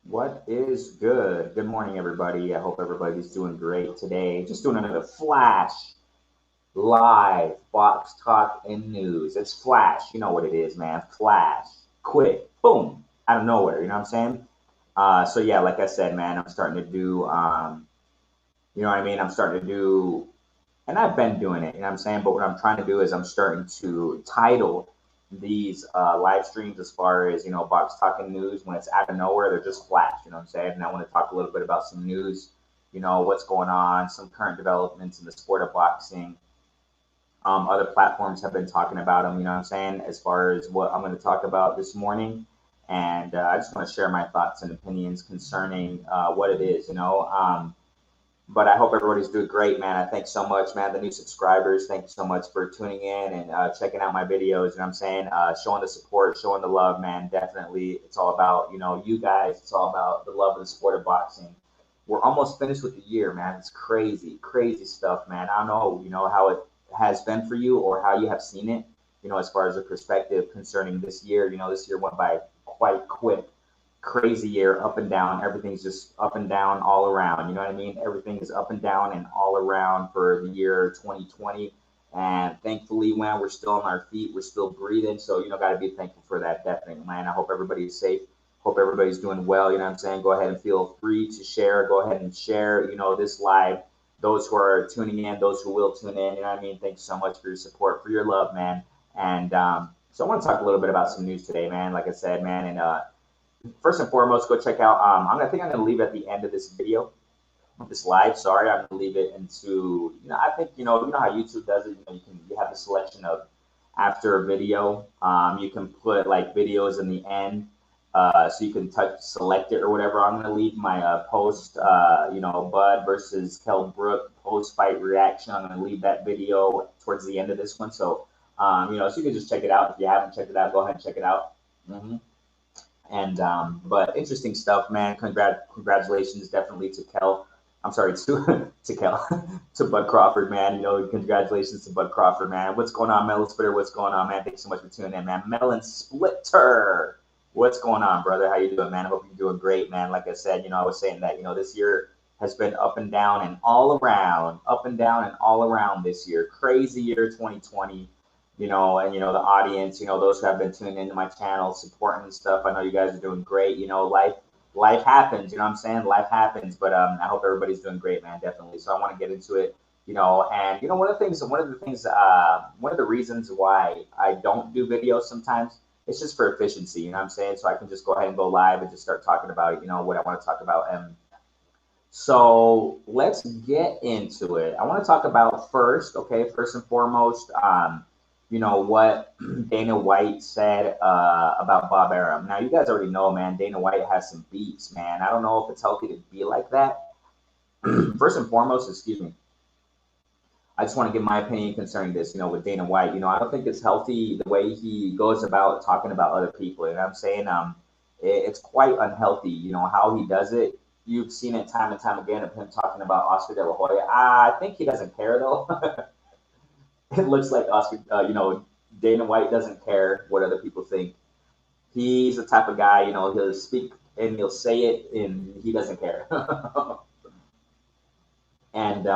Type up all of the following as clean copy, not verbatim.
What is good? Good morning, everybody. I hope everybody's doing great today. Just doing another flash live box talk and news. It's flash. You know what it is, man. Flash. Quick. Boom. Out of nowhere. You know what I'm saying? So yeah, like I said, man, I'm starting to do, you know what I mean? I'm starting to do, and I've been doing it, you know what I'm saying? But what I'm trying to do is I'm starting to title these live streams as far as, box talking news when it's out of nowhere, they're just flash, you know what I'm saying? And I want to talk a little bit about some news, what's going on, some current developments in the sport of boxing. Other platforms have been talking about them, you know what I'm saying, as far as what I'm going to talk about this morning. And I just want to share my thoughts and opinions concerning what it is, but I hope everybody's doing great, man. I thank so much, man. The new subscribers, thank you so much for tuning in and checking out my videos. You know what I'm saying? Showing the support, showing the love, man. Definitely, it's all about, you guys. It's all about the love of the sport of boxing. We're almost finished with the year, man. It's crazy, crazy stuff, man. I don't know, how it has been for you or how you have seen it, as far as a perspective concerning this year. This year went by quite quick, crazy year, up and down. Everything's just up and down all around. You know what I mean? Everything is up and down and all around for the year 2020. And thankfully, man, we're still on our feet. We're still breathing. So, got to be thankful for that, definitely, man. I hope everybody's safe. Hope everybody's doing well. You know what I'm saying? Go ahead and feel free to share. Go ahead and share, this live. Those who are tuning in, those who will tune in, you know what I mean? Thanks so much for your support, for your love, man. And so I want to talk a little bit about some news today, man. Like I said, man, and first and foremost, go check out. I think I'm going to leave at the end of this video, this live. Sorry, I'm going to leave it into. I think you know how YouTube does it. You have the selection of after a video. You can put like videos in the end, so you can touch select it or whatever. I'm going to leave my post. Bud versus Kell Brook post fight reaction. I'm going to leave that video towards the end of this one. So so you can just check it out. If you haven't checked it out, go ahead and check it out. And but interesting stuff, man. Congratulations, definitely to Kell. I'm sorry, to to Kell, to Bud Crawford, man. Congratulations to Bud Crawford, man. What's going on, Melon Splitter? What's going on, man? Thanks so much for tuning in, man. Melon Splitter, what's going on, brother? How you doing, man? I hope you're doing great, man. Like I said, I was saying that this year has been up and down and all around, up and down and all around this year. Crazy year, 2020. And the audience, those who have been tuning into my channel, supporting and stuff. I know you guys are doing great. Life happens. You know what I'm saying? Life happens, but I hope everybody's doing great, man. Definitely. So I want to get into it. And one of the reasons why I don't do videos sometimes, it's just for efficiency. You know what I'm saying? So I can just go ahead and go live and just start talking about it. What I want to talk about. And so let's get into it. I want to talk about first, okay, first and foremost, what Dana White said about Bob Arum. Now, you guys already know, man, Dana White has some beats, man. I don't know if it's healthy to be like that. First and foremost, excuse me, I just want to give my opinion concerning this, with Dana White. I don't think it's healthy the way he goes about talking about other people. You know what I'm saying? It's quite unhealthy, how he does it. You've seen it time and time again of him talking about Oscar De La Hoya. I think he doesn't care, though. It looks like Oscar, Dana White doesn't care what other people think. He's the type of guy, he'll speak and he'll say it and he doesn't care. And,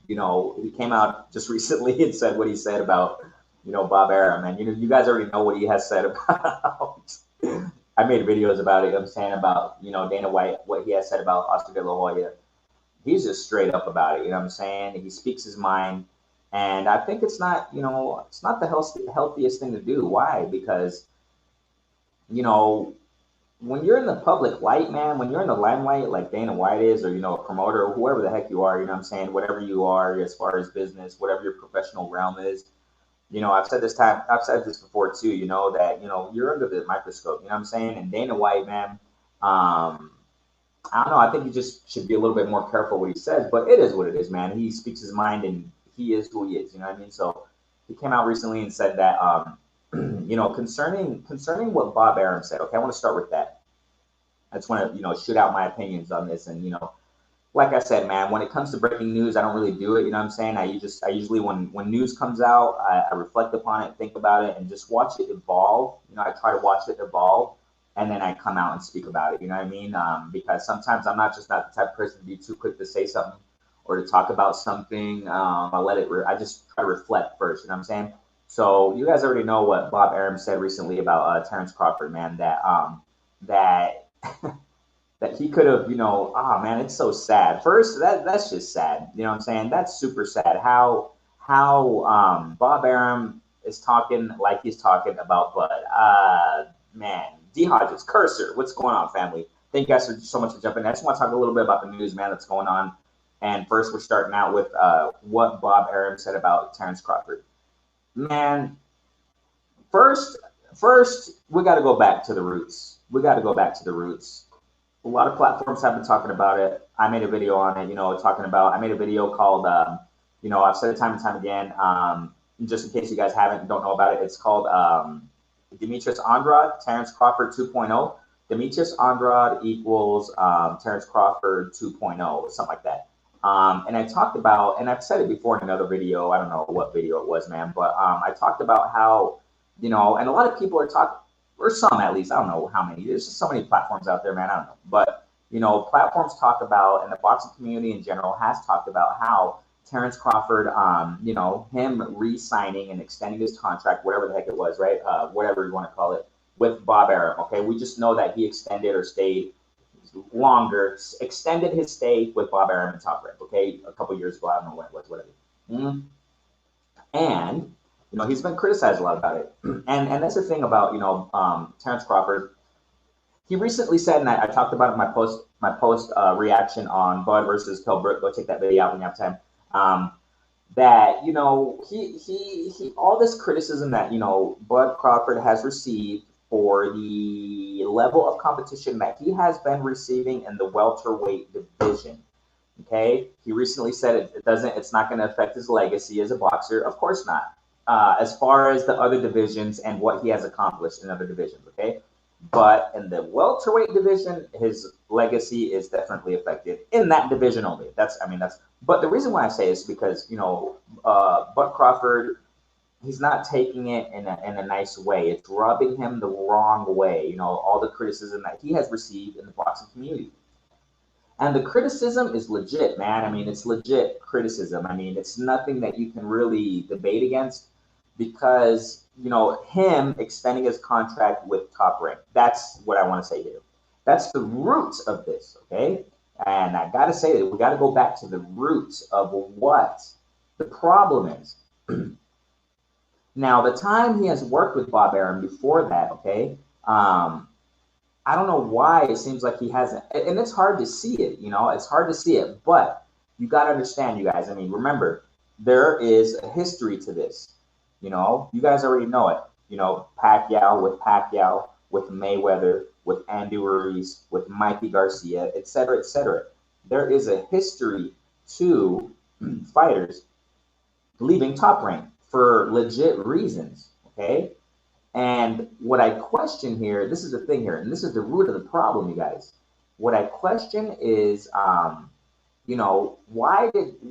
he came out just recently and said what he said about, Bob Arum. And, you guys already know what he has said about. I made videos about it. I'm saying about, Dana White, what he has said about Oscar De La Hoya. He's just straight up about it. You know what I'm saying? He speaks his mind. And I think it's not, it's not the healthiest thing to do. Why? Because, when you're in the public light, man, when you're in the limelight like Dana White is, or, a promoter, or whoever the heck you are, you know what I'm saying, whatever you are as far as business, whatever your professional realm is, I've said this before too, that, you're under the microscope, you know what I'm saying? And Dana White, man, I don't know, I think he just should be a little bit more careful what he says, but it is what it is, man. He speaks his mind and he is who he is, you know what I mean? So he came out recently and said that, concerning what Bob Arum said. Okay, I want to start with that. I just want to, shoot out my opinions on this. And, like I said, man, when it comes to breaking news, I don't really do it. You know what I'm saying? I usually, when news comes out, I reflect upon it, think about it, and just watch it evolve. I try to watch it evolve. and then I come out and speak about it. You know what I mean? Because sometimes I'm not the type of person to be too quick to say something or to talk about something. I let it. I just try to reflect first. You know what I'm saying? So you guys already know what Bob Arum said recently about Terrence Crawford, man. That that he could have, oh man, it's so sad. First, that's just sad. You know what I'm saying? That's super sad. How Bob Arum is talking like he's talking about Bud. Man, D Hodges, Cursor, what's going on, family? Thank you guys so much for jumping in. I just want to talk a little bit about the news, man, that's going on. And first, we're starting out with what Bob Arum said about Terrence Crawford. Man, first, we got to go back to the roots. We got to go back to the roots. A lot of platforms have been talking about it. I made a video on it, I made a video called, I've said it time and time again, just in case you guys don't know about it, it's called Demetrius Andrade, Terrence Crawford 2.0. Demetrius Andrade equals Terrence Crawford 2.0, something like that. And I talked about, and I've said it before in another video, I don't know what video it was, man, but I talked about how, and a lot of people are talking, or some at least, I don't know how many, there's just so many platforms out there, man, I don't know, but, platforms talk about, and the boxing community in general has talked about how Terrence Crawford, him re-signing and extending his contract, whatever the heck it was, right, whatever you want to call it, with Bob Arum, okay, we just know that he extended or stayed longer, extended his stay with Bob Arum in Top Rank, okay, a couple years ago, I don't know when it was, whatever. And he's been criticized a lot about it. And that's the thing about, Terrence Crawford. He recently said, and I talked about it in my post reaction on Bud versus Kell Brook. Go check that video out when you have time. That, he all this criticism that, Bud Crawford has received for the level of competition that he has been receiving in the welterweight division. Okay. He recently said it's not going to affect his legacy as a boxer. Of course not. As far as the other divisions and what he has accomplished in other divisions, okay? But in the welterweight division, his legacy is definitely affected in that division only. But the reason why I say is because, Bud Crawford, he's not taking it in a nice way. It's rubbing him the wrong way, all the criticism that he has received in the boxing community. And the criticism is legit, man. It's legit criticism. It's nothing that you can really debate against because, him extending his contract with Top Rank. That's what I want to say here. That's the roots of this, okay? And I got to say that we got to go back to the roots of what the problem is. Now, the time he has worked with Bob Arum before that, okay, I don't know why it seems like he hasn't, and it's hard to see it, it's hard to see it, but you got to understand, you guys, remember, there is a history to this, you guys already know it, Pacquiao, with Mayweather, with Andy Ruiz, with Mikey Garcia, etc., etc. There is a history to fighters leaving Top Rank for legit reasons, okay? And what I question here, this is the thing here, and this is the root of the problem, you guys. What I question is, why did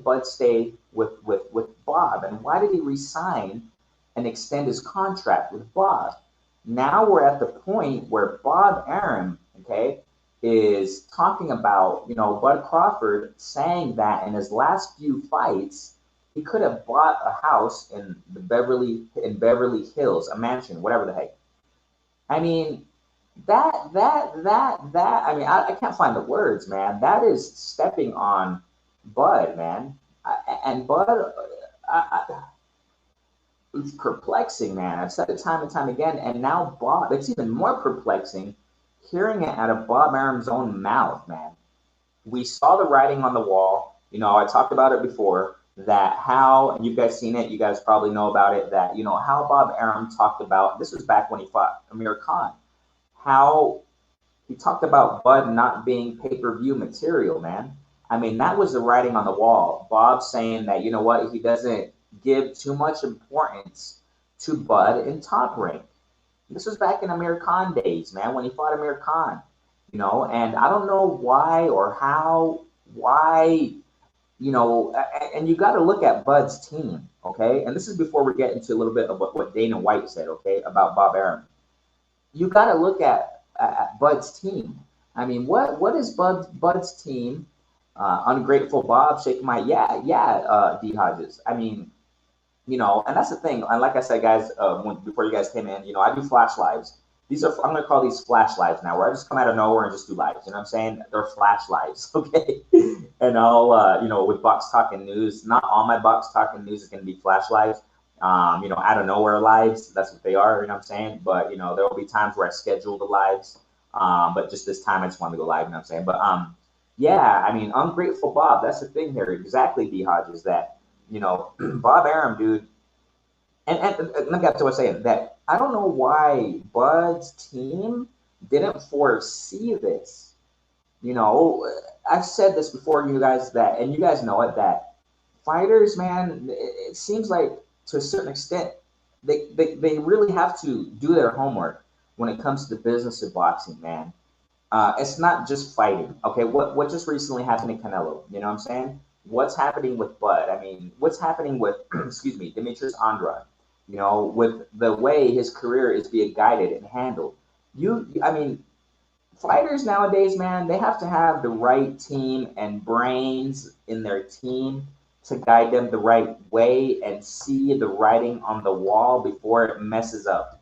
Bud stay with Bob, and why did he resign and extend his contract with Bob? Now we're at the point where Bob Arum, okay, is talking about, Bud Crawford saying that in his last few fights, he could have bought a house in Beverly Hills, a mansion, whatever the heck. I can't find the words, man. That is stepping on Bud, man. And Bud, it's perplexing, man. I've said it time and time again. And now Bob, it's even more perplexing hearing it out of Bob Arum's own mouth, man. We saw the writing on the wall. I talked about it before. That how, and you guys seen it, you guys probably know about it, that, how Bob Arum talked about, this was back when he fought Amir Khan, how he talked about Bud not being pay-per-view material, man. That was the writing on the wall. Bob saying that, he doesn't give too much importance to Bud in Top Rank. This was back in Amir Khan days, man, when he fought Amir Khan, and I don't know why or how, and you got to look at Bud's team, okay? And this is before we get into a little bit of what Dana White said, okay, about Bob Arum. you got to look at Bud's team. I mean, what is Bud's team? Ungrateful Bob, shaking my D Hodges. I mean, and that's the thing. And like I said, guys, before you guys came in, I do flash lives. These are I'm gonna call these flash lives now, where I just come out of nowhere and just do lives. You know what I'm saying? They're flash lives, okay? And I'll, with Box Talking News, not all my Box Talking News is gonna be flash lives. Out of nowhere lives. That's what they are. You know what I'm saying? But there will be times where I schedule the lives. But just this time, I just wanted to go live. You know what I'm saying? But yeah, I mean, ungrateful Bob. That's the thing here. Exactly, D Hodges. That Bob Arum, dude. And let me get to what I'm saying. That I don't know why Bud's team didn't foresee this. I've said this before, you guys, and you guys know it, that fighters, man, it seems like to a certain extent, they really have to do their homework when it comes to the business of boxing, man. It's not just fighting. Okay, what just recently happened in Canelo? You know what I'm saying? What's happening with Bud? I mean, what's happening with excuse me, Demetrius Andrade? With the way his career is being guided and handled. I mean, fighters nowadays, man, they have to have the right team and brains in their team to guide them the right way and see the writing on the wall before it messes up.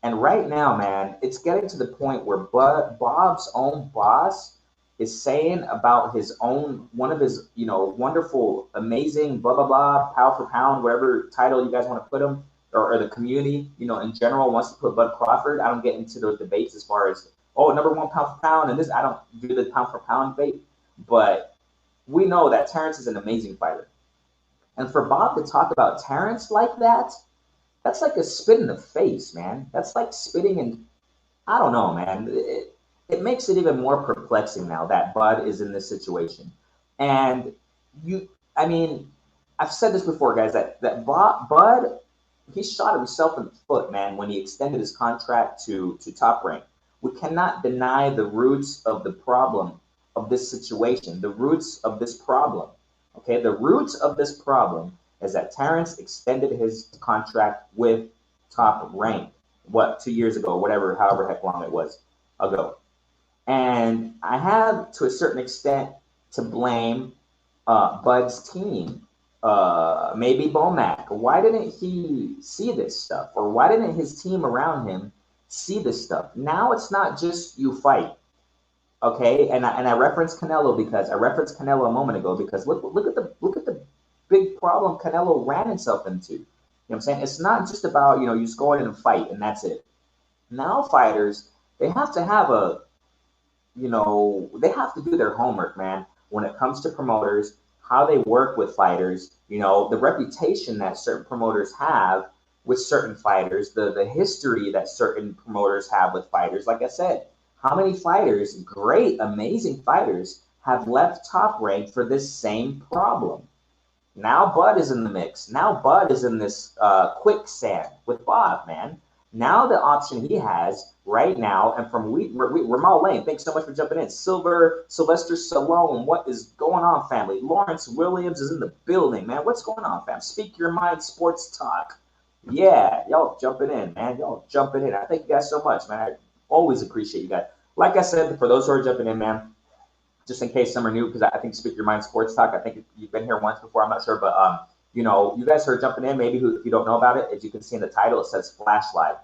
And right now, man, it's getting to the point where Bob's own boss is saying about his own, one of his, wonderful, amazing, blah, blah, blah, pound for pound, whatever title you guys want to put him, or the community, in general wants to put Bud Crawford. I don't get into those debates as far as, oh, number one pound for pound, and this, I don't do the pound for pound debate. But we know that Terrence is an amazing fighter. And for Bob to talk about Terrence like that, that's like a spit in the face, man. That's like spitting in, I don't know, man. It makes it even more perplexing now that Bud is in this situation. And I mean, I've said this before, guys, that Bud, he shot himself in the foot, man, when he extended his contract to Top Rank. We cannot deny the roots of the problem of this situation, the roots of this problem. Okay, the roots of this problem is that Terrence extended his contract with Top Rank, 2 years ago, whatever, however heck long it was ago. And I have, to a certain extent, to blame Bud's team. Maybe Bomac. Why didn't he see this stuff? Or why didn't his team around him see this stuff? Now it's not just you fight. Okay, and I referenced Canelo because I referenced Canelo a moment ago because look at the big problem Canelo ran himself into. You know what I'm saying? It's not just about, you just go in and fight and that's it. Now fighters, they have to have they have to do their homework, man, when it comes to promoters, how they work with fighters, the reputation that certain promoters have with certain fighters, the history that certain promoters have with fighters. Like I said, how many fighters, great, amazing fighters, have left Top Rank for this same problem? Now Bud is in the mix. Now Bud is in this quicksand with Bob, man. Now the option he has right now, and from Ramal Lane, thanks so much for jumping in. Sylvester Stallone, what is going on, family? Lawrence Williams is in the building, man. What's going on, fam? Speak Your Mind Sports Talk. Yeah, y'all jumping in, man. Y'all jumping in. I thank you guys so much, man. I always appreciate you guys. Like I said, for those who are jumping in, man, just in case some are new, because I think Speak Your Mind Sports Talk, I think you've been here once before, I'm not sure, but you guys who are jumping in, maybe if you don't know about it, as you can see in the title, it says Flash Live.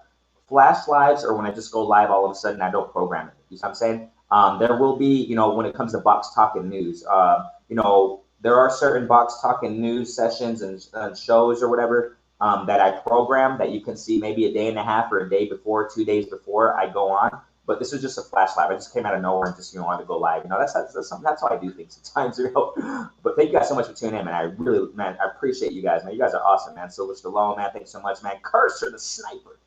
Flash Lives are when I just go live all of a sudden, I don't program it. You see what I'm saying? There will be, when it comes to Box Talking News, there are certain Box Talking News sessions and shows or whatever that I program that you can see maybe a day and a half or a day before, 2 days before I go on. But this is just a flash live. I just came out of nowhere and just wanted to go live. That's how I do things sometimes. But thank you guys so much for tuning in, man. I appreciate you guys, man. You guys are awesome, man. Sylvester Stallone, man. Thanks so much, man. Cursor the Sniper.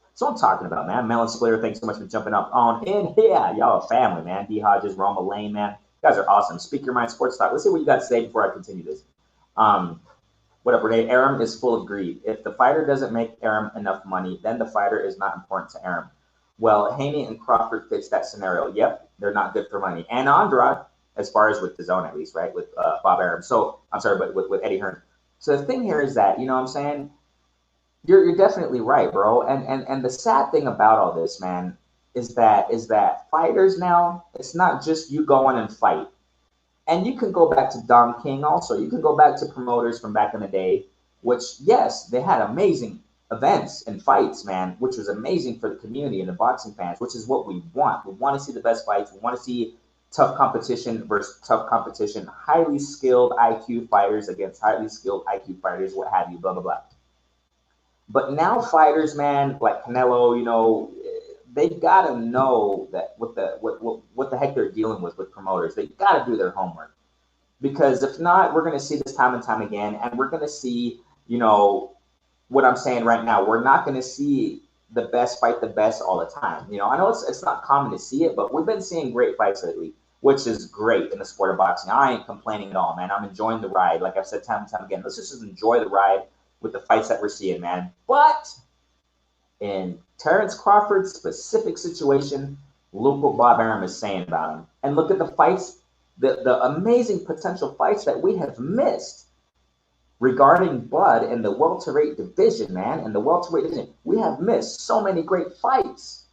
That's what I'm talking about, man. Melon Splitter, thanks so much for jumping up on in here. Y'all are family, man. D Hodges, Roma Lane, man. You guys are awesome. Speak Your Mind Sports Talk. Let's see what you got to say before I continue this. What up, Renee? Arum is full of greed. If the fighter doesn't make Arum enough money, then the fighter is not important to Arum. Well, Haney and Crawford fits that scenario. Yep, they're not good for money. And Andrade, as far as with the zone at least, right? With Bob Arum. So, I'm sorry, but with Eddie Hearn. So the thing here is that, you know what I'm saying? You're definitely right, bro. And the sad thing about all this, man, is that fighters now, it's not just you go in and fight. And you can go back to Don King also. You can go back to promoters from back in the day, which yes, they had amazing events and fights, man, which was amazing for the community and the boxing fans, which is what we want. We want to see the best fights. We want to see tough competition versus tough competition, highly skilled IQ fighters against highly skilled IQ fighters, what have you, blah blah blah. But now fighters, man, like Canelo, they gotta know that what the heck they're dealing with promoters. They gotta do their homework because if not, we're gonna see this time and time again, and we're gonna see, what I'm saying right now. We're not gonna see the best fight the best all the time. I know it's not common to see it, but we've been seeing great fights lately, which is great in the sport of boxing. I ain't complaining at all, man. I'm enjoying the ride. Like I've said time and time again, let's just enjoy the ride with the fights that we're seeing, man. But in Terrence Crawford's specific situation, look what Bob Arum is saying about him. And look at the fights, the amazing potential fights that we have missed regarding Bud in the welterweight division, man. In the welterweight division, we have missed so many great fights,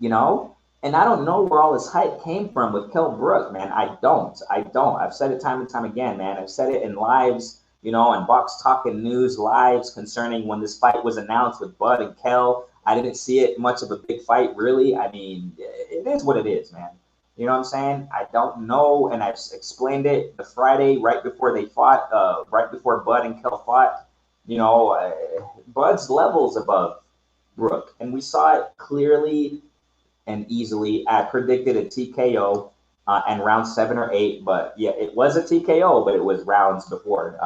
you know? And I don't know where all this hype came from with Kell Brook, man. I don't. I've said it time and time again, man. I've said it in lives, and Box Talk and News lives concerning when this fight was announced with Bud and Kell. I didn't see it much of a big fight, really. I mean, it is what it is, man. You know what I'm saying? I don't know, and I've explained it the Friday right before they fought, right before Bud and Kell fought. Bud's levels above Brook, and we saw it clearly and easily. I predicted a TKO and round 7 or 8, but yeah, it was a TKO, but it was rounds before.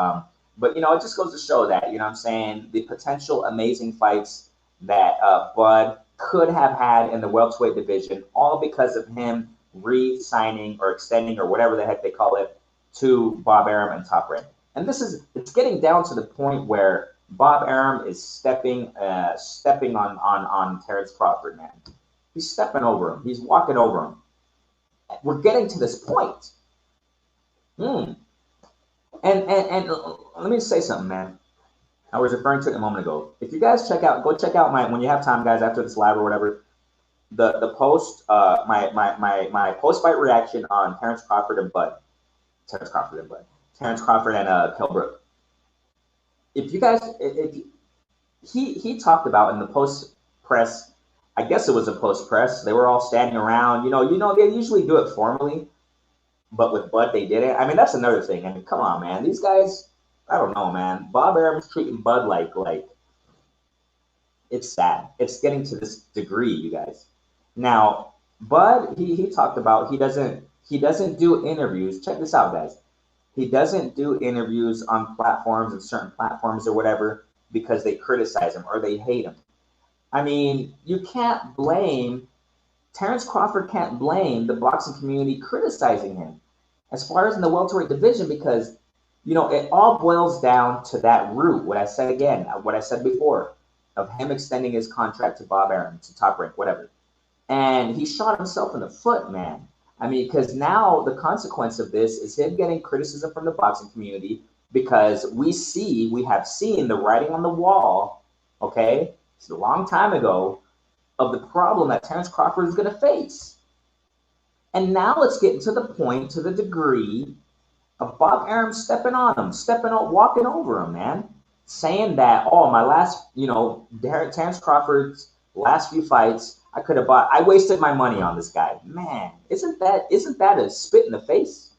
But it just goes to show that, what I'm saying, the potential amazing fights that Bud could have had in the welterweight division, all because of him re-signing or extending or whatever the heck they call it to Bob Arum and Top Rank. And it's getting down to the point where Bob Arum is stepping on Terrence Crawford, man. He's stepping over him. He's walking over him. We're getting to this point. And let me say something, man. I was referring to it a moment ago. If you guys go check out when you have time, guys, after this live or whatever, the post, my post fight reaction on Terrence Crawford and Bud. Terrence Crawford and Kell Brook. If you guys, he talked about in the post press. I guess it was a post press. They were all standing around. They usually do it formally, but with Bud they didn't. I mean, that's another thing. I mean, come on, man. These guys, I don't know, man. Bob Arum's treating Bud like it's sad. It's getting to this degree, you guys. Now, Bud, he talked about he doesn't do interviews. Check this out, guys. He doesn't do interviews on platforms and certain platforms or whatever because they criticize him or they hate him. I mean, you can't blame Terrence Crawford can't blame the boxing community criticizing him as far as in the welterweight division because, it all boils down to that root. What I said before, of him extending his contract to Bob Arum, to Top Rank, whatever. And he shot himself in the foot, man. I mean, because now the consequence of this is him getting criticism from the boxing community because we have seen the writing on the wall, okay? It's a long time ago, of the problem that Terrence Crawford is going to face. And now let's get to the point, to the degree of Bob Arum stepping on him, walking over him, man. Saying that, my last, Terrence Crawford's last few fights, I wasted my money on this guy. Man, isn't that a spit in the face?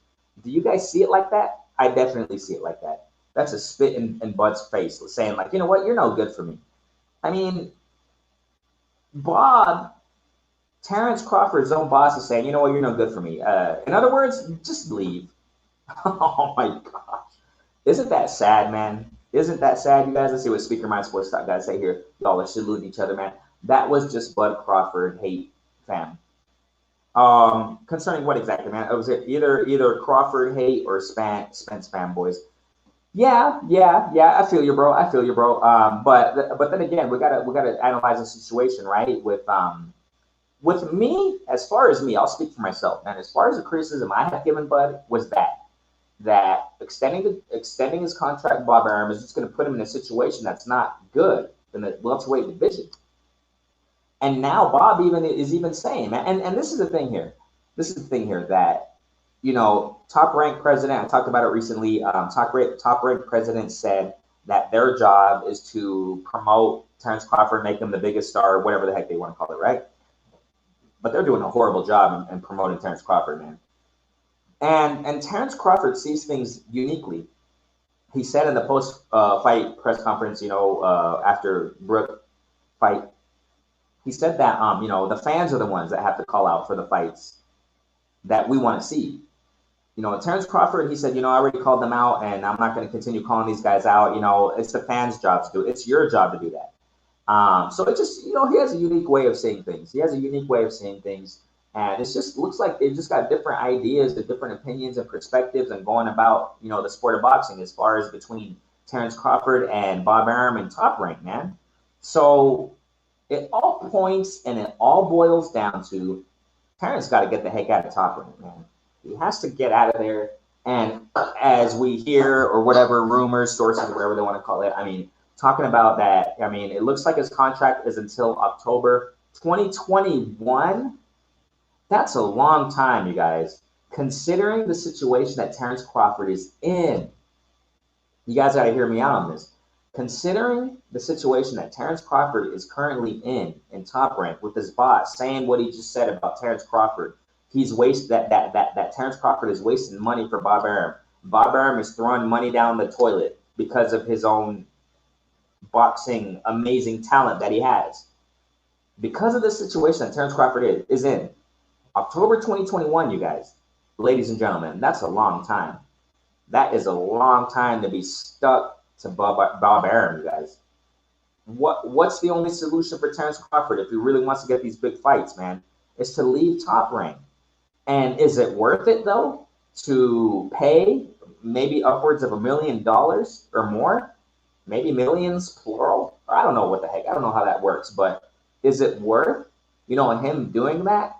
Do you guys see it like that? I definitely see it like that. That's a spit in Bud's face, saying like, you know what, you're no good for me. I mean, Terrence Crawford's own boss is saying, you know what, you're no good for me. In other words, just leave. Oh my gosh. Isn't that sad, man? Isn't that sad, you guys? Let's see what Speaker My Sports Talk guys say here. Y'all are saluting each other, man. That was just Bud Crawford hate, fam. Concerning what exactly, man? Was it either Crawford hate or Spence fanboys? Yeah. I feel you, bro. But then again, we gotta analyze the situation, right? With me, as far as me, I'll speak for myself, man. As far as the criticism I have given Bud was that that extending his contract with Bob Arum is just going to put him in a situation that's not good in the welterweight division. And now Bob is even saying, and this is the thing here. This is the thing here that, Top Rank president, I talked about it recently. Top Rank president said that their job is to promote Terence Crawford, make him the biggest star, whatever the heck they want to call it, right? But they're doing a horrible job in promoting Terence Crawford, man. And Terence Crawford sees things uniquely. He said in the post-fight press conference, after Brook fight, he said that the fans are the ones that have to call out for the fights that we want to see. Terence Crawford, he said, I already called them out, and I'm not going to continue calling these guys out. It's the fans' job to do it. It's your job to do that. So it just, he has a unique way of saying things. And it just looks like they've just got different ideas, the different opinions and perspectives and going about, the sport of boxing as far as between Terence Crawford and Bob Arum and Top Rank, man. So it all points and it all boils down to Terence got to get the heck out of Top Rank, man. He has to get out of there. And as we hear, or whatever, rumors, sources, whatever they want to call it, talking about that, it looks like his contract is until October 2021. That's a long time, you guys. Considering the situation that Terence Crawford is in, you guys got to hear me out on this. Considering the situation that Terence Crawford is currently in Top Rank with his boss saying what he just said about Terence Crawford, he's that Terence Crawford is wasting money for Bob Arum. Bob Arum is throwing money down the toilet because of his own boxing amazing talent that he has. Because of the situation that Terence Crawford is in, October 2021, you guys, ladies and gentlemen, that's a long time. That is a long time to be stuck to Bob Arum, you guys. What's the only solution for Terence Crawford if he really wants to get these big fights, man? Is to leave Top Rank. And is it worth it, though, to pay maybe upwards of $1 million or more? Maybe millions, plural? Or I don't know what the heck. I don't know how that works. But is it worth, him doing that?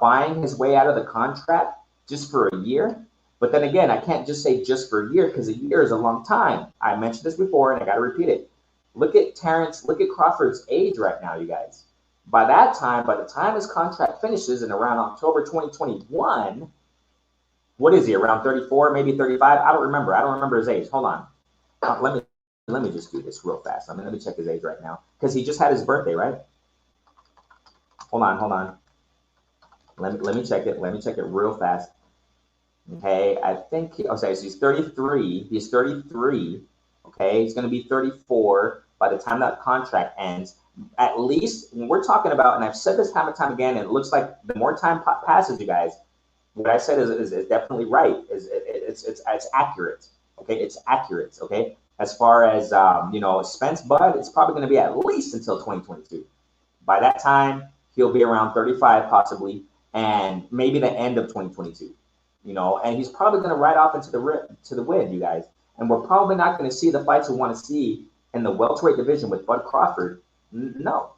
Buying his way out of the contract just for a year? But then again, I can't just say just for a year because a year is a long time. I mentioned this before, and I got to repeat it. Look at Crawford's age right now, you guys. By the time his contract finishes in around October 2021, what is he, around 34, maybe 35? I don't remember his age. Hold on. Let me just do this real fast. Let me check his age right now because he just had his birthday, right? Hold on. Let me check it. Let me check it real fast. Okay, I think so he's 33. He's 33. Okay, he's going to be 34 by the time that contract ends. At least when we're talking about, and I've said this time and time again, and it looks like the more time passes, you guys, what I said is definitely right. It's accurate. Okay, it's accurate. Okay, as far as Spence Bud, it's probably going to be at least until 2022. By that time, he'll be around 35 possibly, and maybe the end of 2022. And he's probably going to ride off into the wind, you guys. And we're probably not going to see the fights we want to see in the welterweight division with Bud Crawford. No.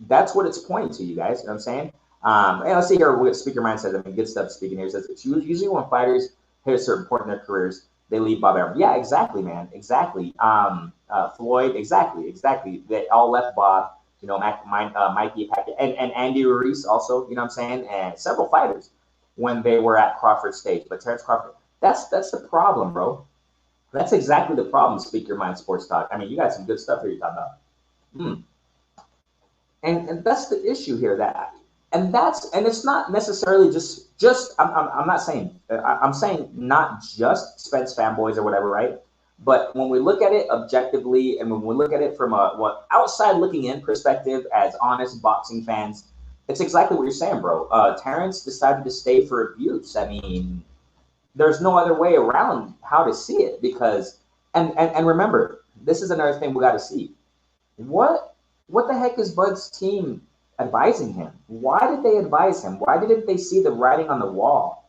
That's what it's pointing to, you guys. You know what I'm saying? And let's see here what Speaker Mind says. Good stuff speaking here. It says, it's usually when fighters hit a certain point in their careers, they leave Bob Arum. Yeah, exactly, man. Exactly. Floyd, exactly. They all left Bob. Mikey, and Andy Ruiz also, you know what I'm saying? And several fighters when they were at Crawford's stage. But Terence Crawford, that's the problem, bro. That's exactly the problem, Speak Your Mind Sports Talk. You got some good stuff here you're talking about. And that's the issue here. And it's not necessarily just I'm not saying, I'm saying not just Spence fanboys or whatever, right? But when we look at it objectively, and when we look at it from a outside looking in perspective as honest boxing fans, it's exactly what you're saying, bro. Terence decided to stay for abuse. There's no other way around how to see it because, and remember, this is another thing we got to see. What the heck is Bud's team advising him? Why did they advise him? Why didn't they see the writing on the wall?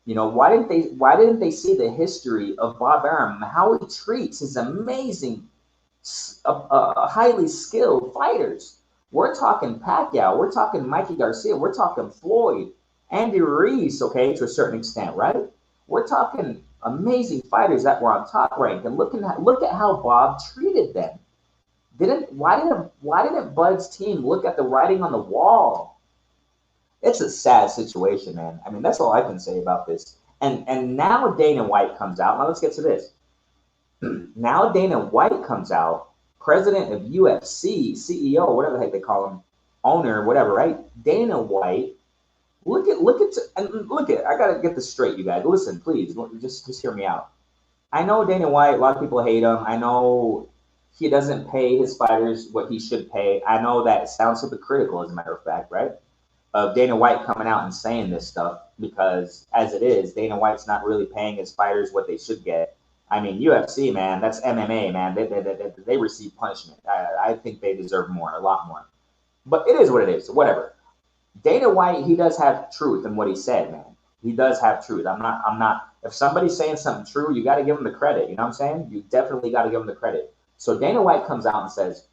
Why didn't they see the history of Bob Arum, how he treats his amazing, highly skilled fighters? We're talking Pacquiao, we're talking Mikey Garcia, we're talking Floyd, Andy Ruiz, okay, to a certain extent, right? We're talking amazing fighters that were on Top Rank, and look at how Bob treated them. Didn't why didn't Bud's team look at the writing on the wall? It's a sad situation, man. I mean, that's all I can say about this. And now Dana White comes out. Now let's get to this. Now Dana White comes out, president of UFC, CEO, whatever the heck they call him, owner, whatever, right? Dana White. Look at. I gotta get this straight, you guys. Listen, please, just hear me out. I know Dana White. A lot of people hate him. I know he doesn't pay his fighters what he should pay. I know that sounds hypocritical, as a matter of fact, right? Of Dana White coming out and saying this stuff because, as it is, Dana White's not really paying his fighters what they should get. I mean, UFC, man, that's MMA, man. They receive punishment. I think they deserve more, a lot more. But it is what it is. Whatever. Dana White, he does have truth in what he said, man. He does have truth. I'm not. If somebody's saying something true, you got to give him the credit. You know what I'm saying? You definitely got to give him the credit. So Dana White comes out and says,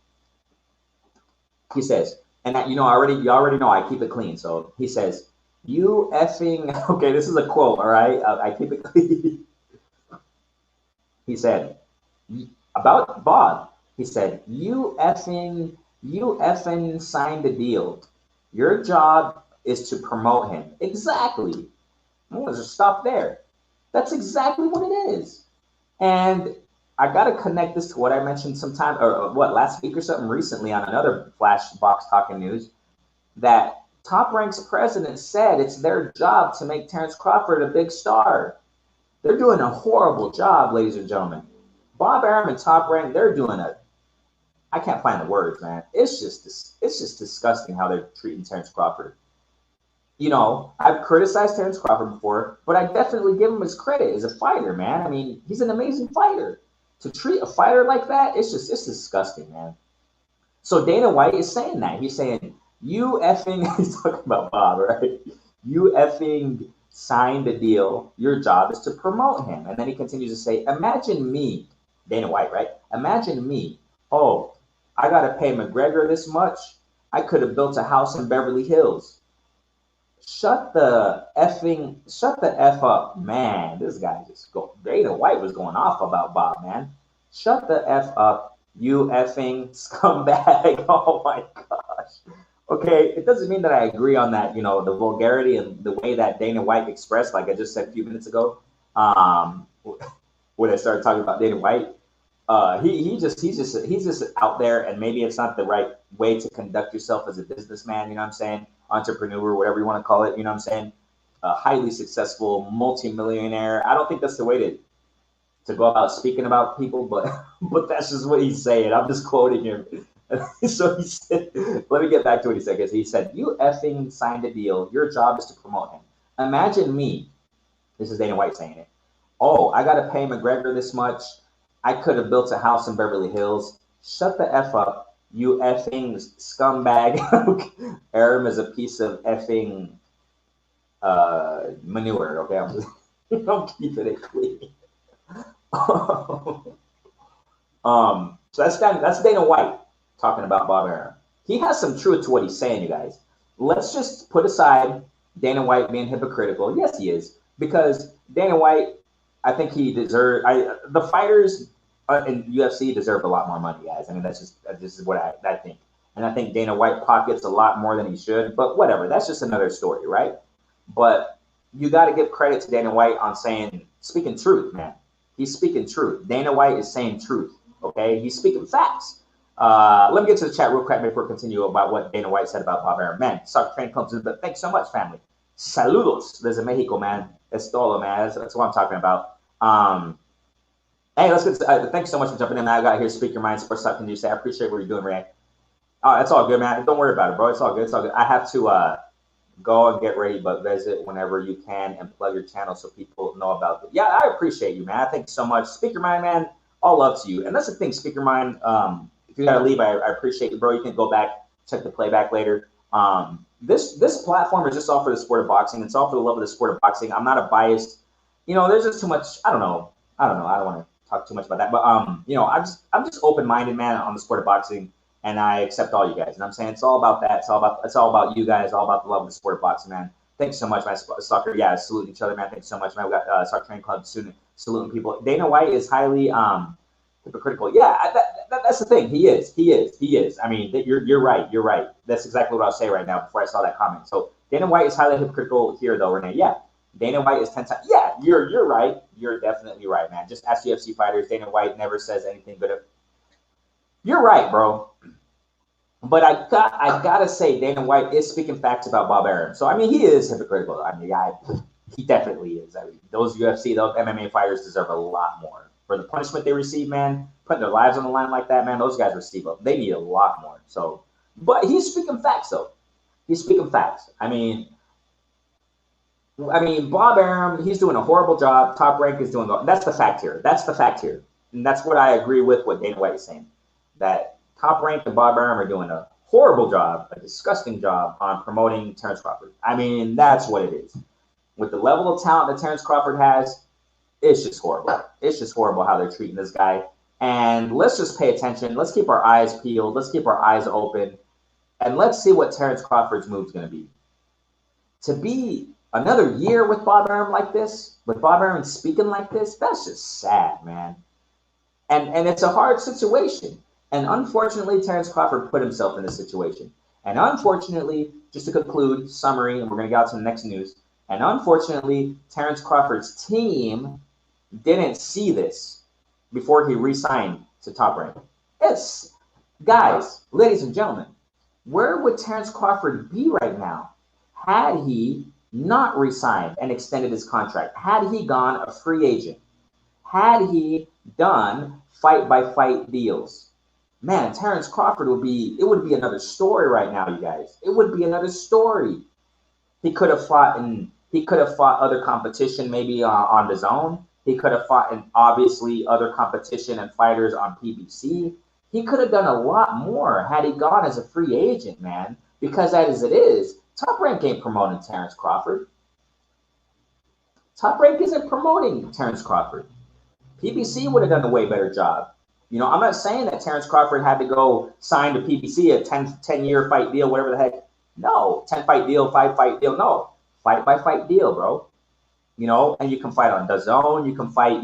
he says, and that, you already know I keep it clean. So he says, "You effing." Okay, this is a quote. All right, I keep it clean. He said about Bob. He said, you effing signed the deal. Your job is to promote him." Exactly. I'm going to just stop there. That's exactly what it is. And I got to connect this to what I mentioned sometime, or what, last week or something recently on another Flash Box Talking News, that Top Rank's president said it's their job to make Terrence Crawford a big star. They're doing a horrible job, ladies and gentlemen. Bob Arum and Top Rank, they're doing I can't find the words, man. It's just disgusting how they're treating Terrence Crawford. I've criticized Terrence Crawford before, but I definitely give him his credit as a fighter, man. I mean, he's an amazing fighter. To treat a fighter like that, it's disgusting, man. So Dana White is saying that. He's saying, you effing, he's talking about Bob, right? You effing signed the deal. Your job is to promote him. And then he continues to say, imagine me, Dana White, right? Imagine me. Oh, I got to pay McGregor this much. I could have built a house in Beverly Hills. Shut the F up, man. This guy Dana White was going off about Bob, man. Shut the F up, you effing scumbag. Oh my gosh. Okay, it doesn't mean that I agree on that, the vulgarity and the way that Dana White expressed, like I just said a few minutes ago, when I started talking about Dana White. He's just out there, and maybe it's not the right way to conduct yourself as a businessman. You know what I'm saying? Entrepreneur, whatever you want to call it. You know what I'm saying? A highly successful multimillionaire. I don't think that's the way to go about speaking about people, but that's just what he's saying. I'm just quoting him. So he said, let me get back to what he said. Because he said, you effing signed a deal. Your job is to promote him. Imagine me. This is Dana White saying it. Oh, I got to pay McGregor this much. I could have built a house in Beverly Hills. Shut the F up, you effing scumbag. Arum is a piece of effing manure, okay? I'm keeping it clean. So that's Dana White talking about Bob Arum. He has some truth to what he's saying, you guys. Let's just put aside Dana White being hypocritical. Yes, he is. Because Dana White, I think he deserves. The fighters in UFC deserve a lot more money, guys. I mean, this is what I think, and I think Dana White pockets a lot more than he should. But whatever, that's just another story, right? But you got to give credit to Dana White on speaking truth, man. He's speaking truth. Dana White is saying truth. Okay, he's speaking facts. Let me get to the chat real quick before we continue about what Dana White said about Bob Arum. Man, Soccer Train comes in, but thanks so much, family. Saludos desde Mexico, man. Estolo, man. That's what I'm talking about. Hey, let's get thanks so much for jumping in. I got here, Speaker Mind, Sports Talk News. I appreciate what you're doing, Ray. It's all good, man. Don't worry about it, bro. It's all good. It's all good. I have to go and get ready, but visit whenever you can and plug your channel so people know about it. Yeah, I appreciate you, man. Thank you so much. Speaker Mind, man, all love to you. And that's the thing, Speaker Mind. If you got to leave, I appreciate you, bro. You can go back, check the playback later. This platform is just all for the sport of boxing. It's all for the love of the sport of boxing. I'm not a biased, there's just too much. I don't know. I don't want to talk too much about that, but I'm just open-minded, man, on the sport of boxing, and I accept all you guys. And I'm saying it's all about that. It's all about you guys. All about the love of the sport of boxing, man. Thanks so much, man. Soccer, yeah, salute each other, man. Thanks so much, man. We got Soccer Training Club saluting people. Dana White is highly hypocritical. Yeah, that's the thing. He is. He is. He is. I mean, you're right. You're right. That's exactly what I was saying right now before I saw that comment. So Dana White is highly hypocritical here, though, Renee. Yeah, Dana White is 10 times. Yeah, you're right. You're definitely right, man. Just ask UFC fighters. Dana White never says anything but you're right, bro. But I gotta say, Dana White is speaking facts about Bob Arum. So I mean, he is hypocritical. I mean, he definitely is. I mean, those MMA fighters deserve a lot more for the punishment they receive, man. Putting their lives on the line like that, man. Those guys receive up. They need a lot more. So, but he's speaking facts, though. He's speaking facts. I mean, Bob Arum, he's doing a horrible job. Top Rank is doing. That's the fact here. That's the fact here, and that's what I agree with. What Dana White is saying, that Top Rank and Bob Arum are doing a horrible job, a disgusting job on promoting Terrence Crawford. I mean, that's what it is. With the level of talent that Terrence Crawford has, it's just horrible. It's just horrible how they're treating this guy. And let's just pay attention. Let's keep our eyes peeled. Let's keep our eyes open. And let's see what Terrence Crawford's move is going to be. To be another year with Bob Arum like this, with Bob Arum speaking like this, that's just sad, man. And it's a hard situation. And unfortunately, Terrence Crawford put himself in this situation. And unfortunately, just to conclude, summary, and we're going to get out to the next news. And unfortunately, Terrence Crawford's team didn't see this before he re-signed to Top Rank. It's, guys, ladies and gentlemen, where would Terrence Crawford be right now had he not re-signed and extended his contract? Had he gone a free agent? Had he done fight-by-fight deals? Man, Terrence Crawford would be another story right now, you guys. It would be another story. He could have fought other competition, maybe on the zone. He could have fought in obviously other competition and fighters on PBC. He could have done a lot more had he gone as a free agent, man. Because as it is, Top Rank ain't promoting Terrence Crawford. Top Rank isn't promoting Terrence Crawford. PBC would have done a way better job. You know, I'm not saying that Terrence Crawford had to go sign to PBC, a 10-year fight deal, whatever the heck. No, 10-fight deal, 5-fight deal. No, fight-by-fight deal, bro. You know, and you can fight on DAZN. You can fight,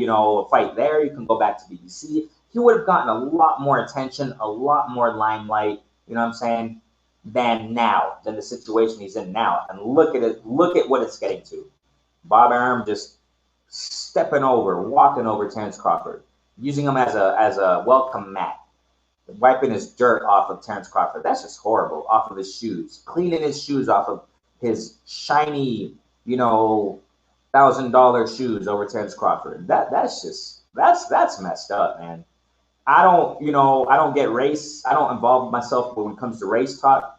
fight there. You can go back to BBC. He would have gotten a lot more attention, a lot more limelight, you know what I'm saying, than the situation he's in now. And look at it. Look at what it's getting to. Bob Arum just walking over Terrence Crawford, using him as a welcome mat, wiping his dirt off of Terrence Crawford. That's just horrible. Off of his shoes, cleaning his shoes off of his shiny, $1,000 shoes over Terrence Crawford. That's messed up, man. I don't get race. I don't involve myself when it comes to race talk,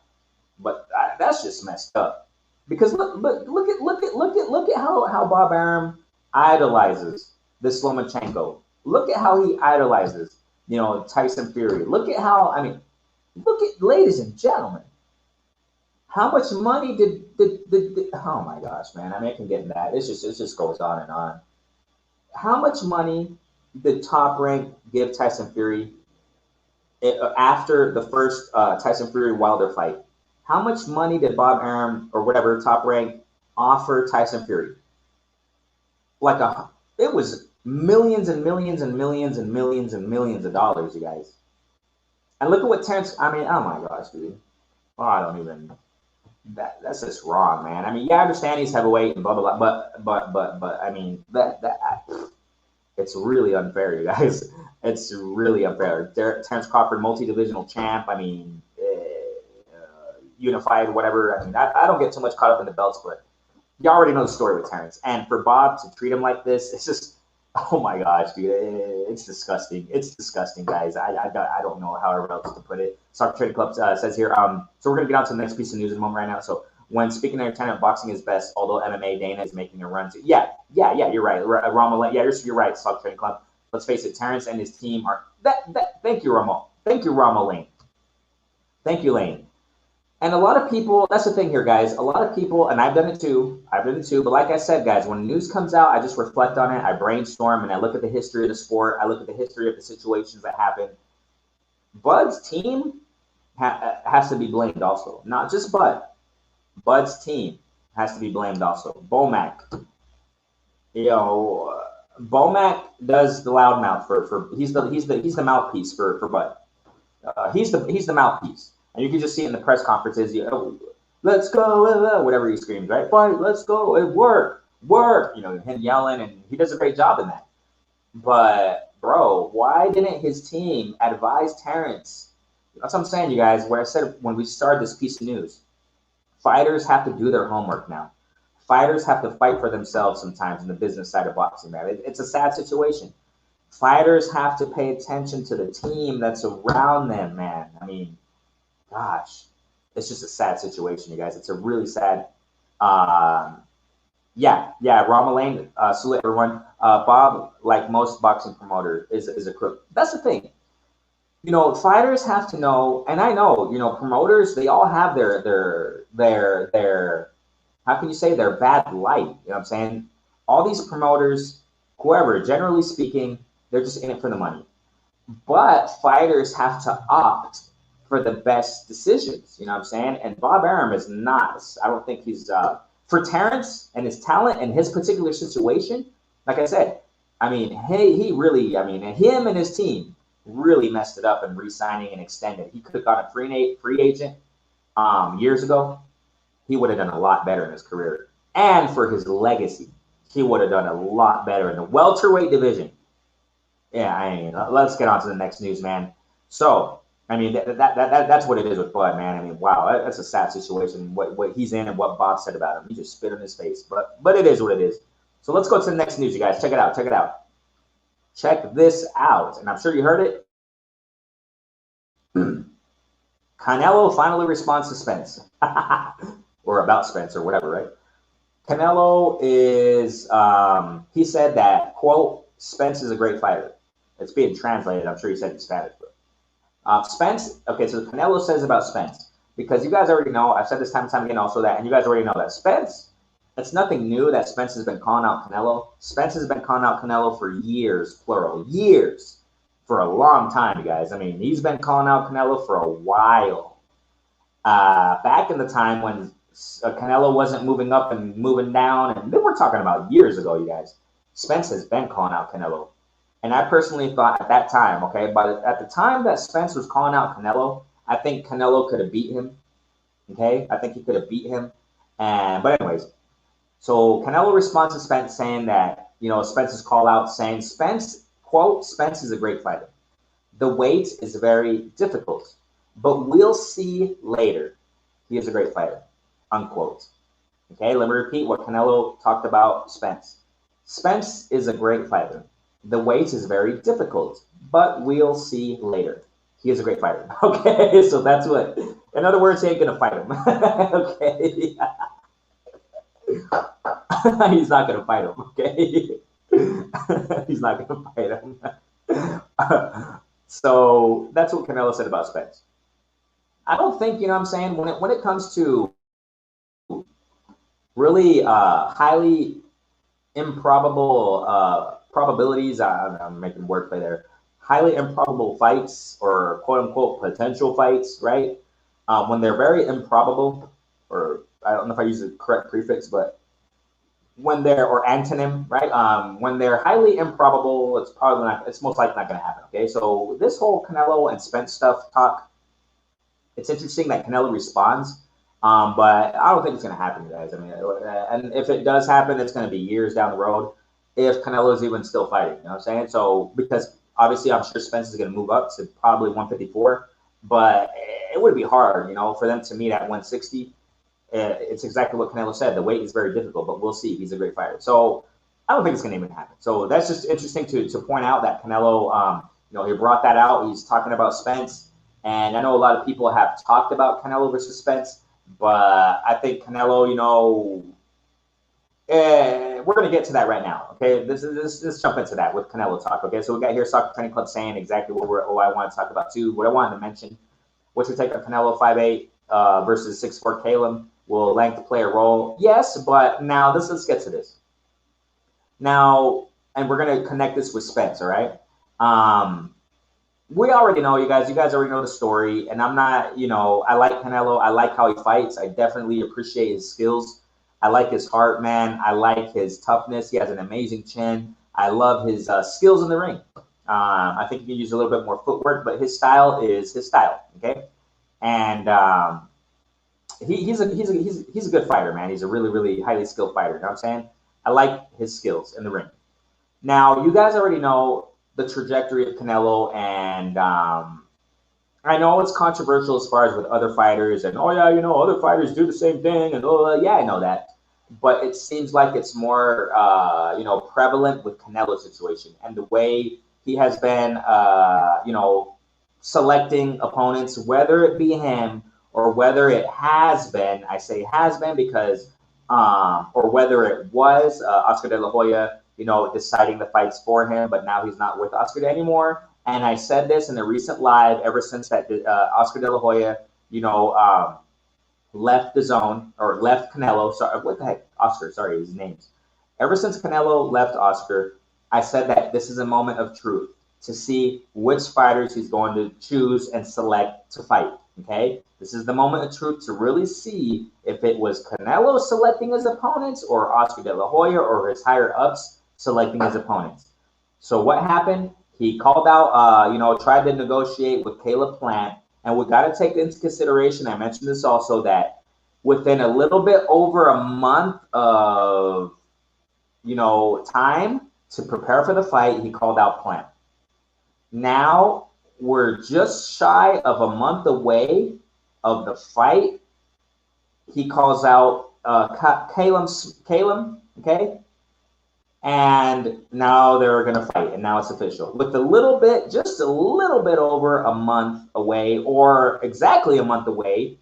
but that's just messed up. Because look at how Bob Arum idolizes this Lomachenko. Look at how he idolizes, Tyson Fury. Look at ladies and gentlemen, how much money did oh my gosh, man. I mean, I can get in that. It just goes on and on. How much money did Top Rank give Tyson Fury after the first Tyson Fury Wilder fight? How much money did Bob Arum or whatever Top Rank offer Tyson Fury? It was millions and millions and millions and millions and millions of dollars, you guys. And look at what Terrence. I mean, oh my gosh, dude. Oh, I don't even. That's just wrong, man. I mean, yeah, I understand he's heavyweight and blah blah blah, but I mean it's really unfair, you guys. It's really unfair. Terrence Crawford, multi-divisional champ. I mean, unified, whatever. I mean, I don't get too much caught up in the belts, but you already know the story with Terrence. And for Bob to treat him like this, it's just, oh my gosh, dude, it's disgusting. It's disgusting, guys. I don't know however else to put it. Soccer Trading Club says here. So we're gonna get on to the next piece of news in a moment right now. So when speaking of entertainment, boxing is best, although MMA, Dana is making a run to. Yeah, you're right. Rama, yeah, you're right. Soccer Trading Club. Let's face it, Terrence and his team are that. Thank you, Rama. Thank you, Rama Lane. Thank you, Lane. And a lot of people, that's the thing here, guys. A lot of people, and I've done it too. But like I said, guys, when news comes out, I just reflect on it. I brainstorm, and I look at the history of the sport. I look at the history of the situations that happen. Bud's team has to be blamed also. Not just Bud. Bud's team. has to be blamed also. Bomac, you know, Bomac does the loudmouth for he's the mouthpiece for Bud. He's the mouthpiece, and you can just see it in the press conferences. Let's go, whatever he screams, right? Fight, let's go, work. You know, him yelling, and he does a great job in that. But bro, why didn't his team advise Terrence? That's what I'm saying, you guys. What I said when we started this piece of news, fighters have to do their homework now. Fighters have to fight for themselves sometimes in the business side of boxing, man. It's a sad situation. Fighters have to pay attention to the team that's around them, man. I mean, gosh, it's just a sad situation, you guys. It's a really sad. Um, yeah, Ramalane, salute everyone. Bob, like most boxing promoter, is a crook. That's the thing. You know, fighters have to know, and I know, you know, promoters, they all have their how can you say their bad light? You know what I'm saying? All these promoters, whoever, generally speaking, they're just in it for the money. But fighters have to opt for the best decisions. You know what I'm saying? And Bob Arum is not. I don't think he's for Terrence and his talent and his particular situation. Like I said, I mean, hey, he really, I mean, him and his team really messed it up in re-signing and extended. He could have got a free agent years ago. He would have done a lot better in his career, and for his legacy, he would have done a lot better in the welterweight division. Yeah, I mean, let's get on to the next news, man. So, I mean, that's what it is with Bud, man. I mean, wow, that's a sad situation. What he's in and what Bob said about him, he just spit on his face. But it is what it is. So let's go to the next news, you guys. Check it out. Check it out. Check this out, and I'm sure you heard it. Canelo finally responds to Spence, or about Spence, or whatever, right? Canelo is, he said that, quote, Spence is a great fighter. It's being translated. I'm sure he said in Spanish. But Spence, okay, so Canelo says about Spence, because you guys already know, I've said this time and time again also that, and you guys already know that Spence, it's nothing new that Spence has been calling out Canelo. Spence has been calling out Canelo for years, plural, years, for a long time, you guys. I mean, he's been calling out Canelo for a while. Back in the time when Canelo wasn't moving up and moving down, and then we're talking about years ago, you guys. Spence has been calling out Canelo. And I personally thought at that time, okay, but at the time that Spence was calling out Canelo, I think Canelo could have beat him. Okay, I think he could have beat him. But anyways, so Canelo responds to Spence saying that, you know, Spence's call out saying Spence, quote, Spence is a great fighter. The weight is very difficult, but we'll see later. He is a great fighter, unquote. Okay, let me repeat what Canelo talked about Spence. Spence is a great fighter. The weight is very difficult, but we'll see later. He is a great fighter. Okay, so that's what, in other words, he ain't gonna fight him. Okay. He's not gonna fight him, okay? He's not gonna fight him. So that's what Canelo said about Spence. I don't think, you know what I'm saying, when it comes to really highly improbable probabilities, I'm making wordplay there, highly improbable fights or quote unquote potential fights, right? When they're very improbable, or I don't know if I use the correct prefix, but when they're, or antonym, right? When they're highly improbable, it's probably not, it's most likely not going to happen. Okay, so this whole Canelo and Spence stuff talk, it's interesting that Canelo responds, but I don't think it's going to happen, guys. I mean, and if it does happen, it's going to be years down the road if Canelo's even still fighting. You know what I'm saying? So because obviously, I'm sure Spence is going to move up to probably 154, but it would be hard, you know, for them to meet at 160. It's exactly what Canelo said. The weight is very difficult, but we'll see. He's a great fighter. So I don't think it's going to even happen. So that's just interesting to point out that Canelo, you know, he brought that out. He's talking about Spence. And I know a lot of people have talked about Canelo versus Spence, but I think Canelo, you know, we're going to get to that right now. Okay, let's jump into that with Canelo talk. Okay, so we got here Soccer Training Club saying exactly what I want to talk about too. What I wanted to mention, what's your take on Canelo 5'8" versus 6'4" Caleb? Will length play a role? Yes, but now let's get to this. Now, and we're going to connect this with Spence, all right? We already know, you guys already know the story, and I'm not, you know, I like Canelo. I like how he fights. I definitely appreciate his skills. I like his heart, man. I like his toughness. He has an amazing chin. I love his skills in the ring. I think he can use a little bit more footwork, but his style is his style. Okay, and he's a good fighter, man. He's a really, really highly skilled fighter. You know what I'm saying? I like his skills in the ring. Now, you guys already know the trajectory of Canelo, and I know it's controversial as far as with other fighters, and oh yeah, you know, other fighters do the same thing, and oh yeah, I know that, but it seems like it's more prevalent with Canelo's situation and the way he has been selecting opponents, whether it be him or whether it has been. I say has been because or whether it was Oscar De La Hoya, deciding the fights for him, but now he's not with Oscar anymore. And I said this in a recent live, ever since that Oscar De La Hoya, left the zone or left Canelo. Sorry, what the heck? Oscar, sorry, his name's. Ever since Canelo left Oscar, I said that this is a moment of truth to see which fighters he's going to choose and select to fight. Okay, this is the moment of truth to really see if it was Canelo selecting his opponents or Oscar De La Hoya or his higher ups selecting his opponents. So what happened? He called out, tried to negotiate with Caleb Plant. And we got to take into consideration, I mentioned this also, that within a little bit over a month of, time to prepare for the fight, he called out Plant. Now we're just shy of a month away of the fight. He calls out Caleb, okay? And now they're going to fight, and now it's official. With just a little bit over a month away, or exactly a month away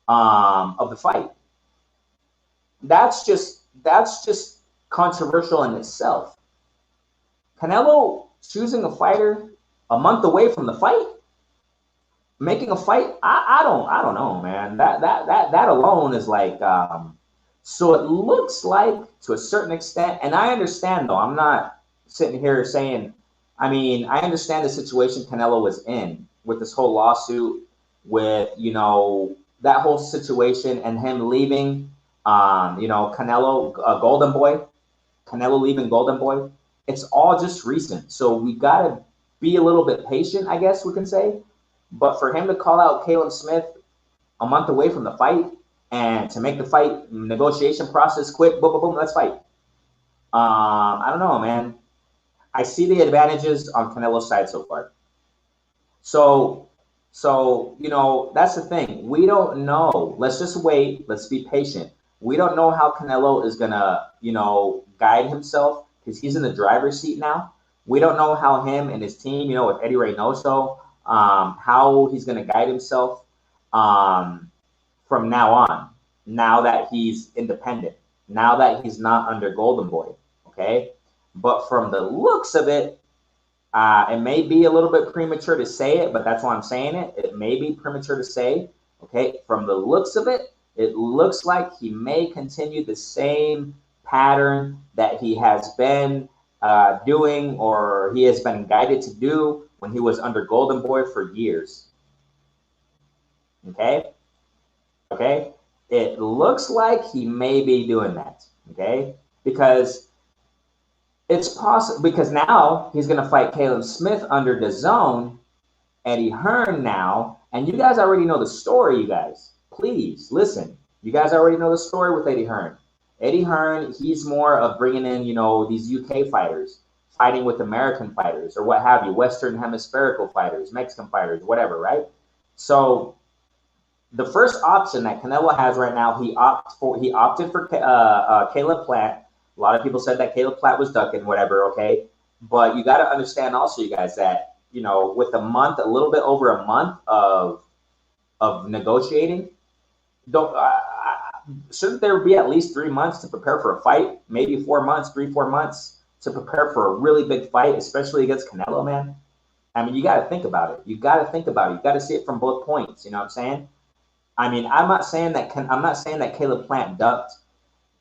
of the fight. That's just controversial in itself. Canelo choosing a fighter a month away from the fight, making a fight. I don't know, man. That alone is like. So it looks like, to a certain extent, and I understand, though, I'm not sitting here saying, I understand the situation Canelo was in with this whole lawsuit, with, that whole situation and him leaving, Canelo, Canelo leaving Golden Boy. It's all just recent. So we got to be a little bit patient, I guess we can say. But for him to call out Caleb Smith a month away from the fight, and to make the fight negotiation process quick, boom, boom, boom, let's fight. I don't know, man. I see the advantages on Canelo's side so far. So that's the thing. We don't know. Let's just wait. Let's be patient. We don't know how Canelo is gonna, guide himself because he's in the driver's seat now. We don't know how him and his team, with Eddie Reynoso, how he's gonna guide himself. From now on, now that he's independent, now that he's not under Golden Boy, okay? But from the looks of it, it may be a little bit premature to say it, but that's why I'm saying it. It may be premature to say, okay? From the looks of it, it looks like he may continue the same pattern that he has been doing, or he has been guided to do when he was under Golden Boy for years, okay? Okay, it looks like he may be doing that. Okay, because it's possible, because now he's going to fight Caleb Smith under DAZN, Eddie Hearn now, and you guys already know the story. You guys, please listen. You guys already know the story with Eddie Hearn. Eddie Hearn, he's more of bringing in, these UK fighters, fighting with American fighters, or what have you, Western hemispherical fighters, Mexican fighters, whatever, right? So the first option that Canelo has right now, he opted for Caleb Plant. A lot of people said that Caleb Plant was ducking, whatever, okay? But you got to understand also, you guys, that, with a little bit over a month of negotiating, shouldn't there be at least 3 months to prepare for a fight? Maybe 4 months, 3-4 months to prepare for a really big fight, especially against Canelo, man. You got to think about it. You got to see it from both points. You know what I'm saying? I'm not saying that Caleb Plant ducked.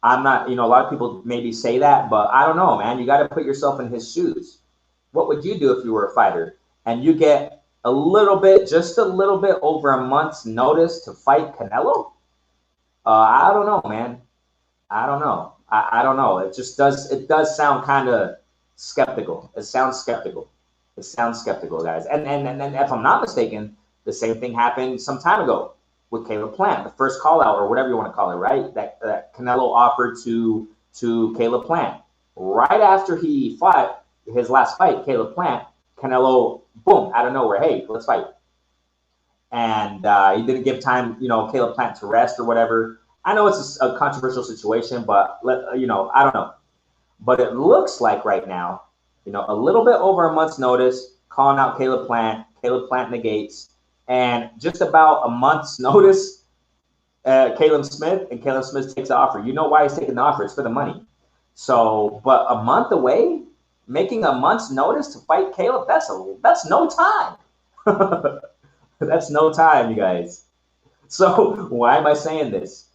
I'm not, a lot of people maybe say that, but I don't know, man. You got to put yourself in his shoes. What would you do if you were a fighter and you get just a little bit over a month's notice to fight Canelo? I don't know, man. I don't know. I don't know. It does sound kind of skeptical. It sounds skeptical. It sounds skeptical, guys. And if I'm not mistaken, the same thing happened some time ago with Caleb Plant, the first call out or whatever you want to call it, right? That Canelo offered to Caleb Plant. Right after he fought his last fight, Caleb Plant, Canelo, boom, out of nowhere, hey, let's fight. And he didn't give time, Caleb Plant to rest or whatever. I know it's a controversial situation, but I don't know. But it looks like right now, a little bit over a month's notice, calling out Caleb Plant negates, and just about a month's notice, Caleb Smith takes the offer. You know why he's taking the offer? It's for the money. So, but a month away, making a month's notice to fight Caleb, that's no time. That's no time, you guys. So why am I saying this?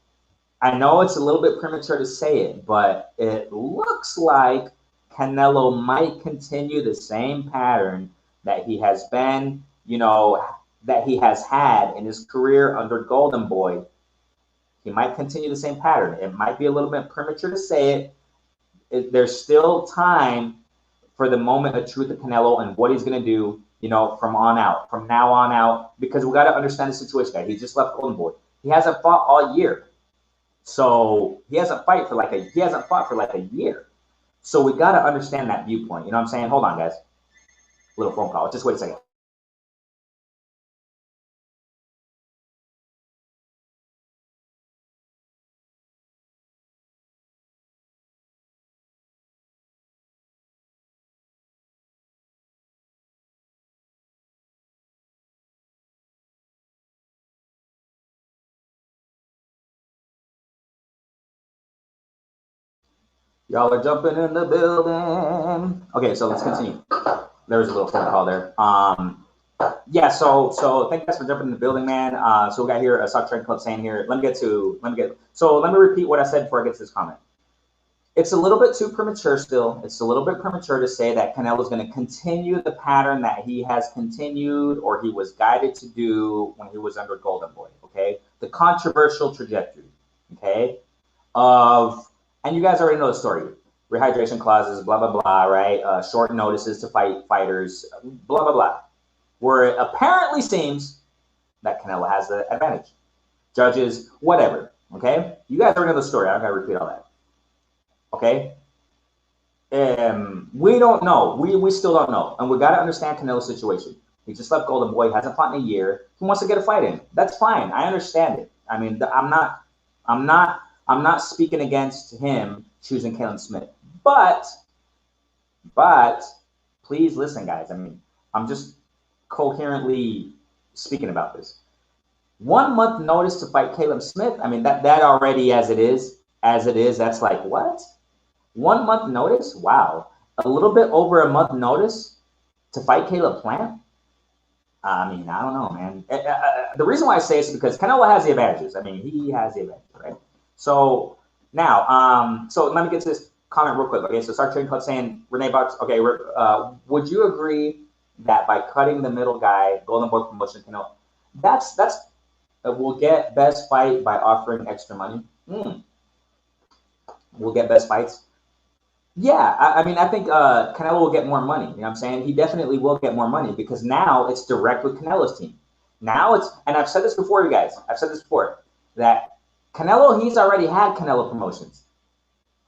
I know it's a little bit premature to say it, but it looks like Canelo might continue the same pattern that he has been, that he has had in his career under Golden Boy. He might continue the same pattern. It might be a little bit premature to say it. There's still time for the moment of truth of Canelo and what he's going to do, from now on out, because we got to understand the situation, guys. He just left Golden Boy. He hasn't fought all year. So he hasn't fought for like a year. So we got to understand that viewpoint. You know what I'm saying? Hold on, guys. Little phone call. Just wait a second. Y'all are jumping in the building. Okay, so let's continue. There was a little phone call there. Yeah, so thank you guys for jumping in the building, man. So we got here a Stock Trading Club saying here. Let me repeat what I said before I get to this comment. It's a little bit too premature still. It's a little bit premature to say that Canelo is going to continue the pattern that he has continued or he was guided to do when he was under Golden Boy. Okay, the controversial trajectory. Okay, and you guys already know the story. Rehydration clauses, blah, blah, blah, right? Short notices to fight fighters, blah, blah, blah. Where it apparently seems that Canelo has the advantage. Judges, whatever, okay? You guys already know the story. I don't got to repeat all that, okay? We don't know. We still don't know. And we got to understand Canelo's situation. He just left Golden Boy, hasn't fought in a year. He wants to get a fight in. That's fine. I understand it. I mean, I'm not speaking against him choosing Caleb Smith, but please listen, guys. I mean, I'm just coherently speaking about this. 1 month notice to fight Caleb Smith. I mean, that already as it is, that's like what? 1 month notice? Wow. A little bit over a month notice to fight Caleb Plant? I mean, I don't know, man. The reason why I say it's because Canelo has the advantages. I mean, he has the advantage, right? So now, so let me get to this comment real quick. Okay, so Stock Trading Club saying Renee Box. Okay, would you agree that by cutting the middle guy, Golden Boy promotion, that's we'll get best fight by offering extra money. We'll get best fights. Yeah, I mean, I think Canelo will get more money. You know what I'm saying? He definitely will get more money because now it's direct with Canelo's team. Now and I've said this before, you guys. I've said this before that. Canelo, he's already had Canelo promotions.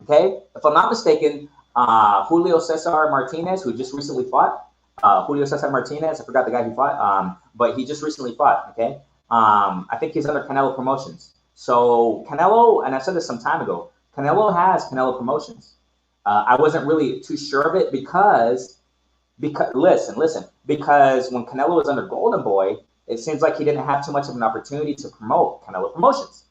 Okay? If I'm not mistaken, Julio Cesar Martinez, who just recently fought, Julio Cesar Martinez, I forgot the guy who fought, but he just recently fought, okay? I think he's under Canelo promotions. So Canelo, and I said this some time ago, Canelo has Canelo promotions. I wasn't really too sure of it because listen, because when Canelo was under Golden Boy, it seems like he didn't have too much of an opportunity to promote Canelo promotions.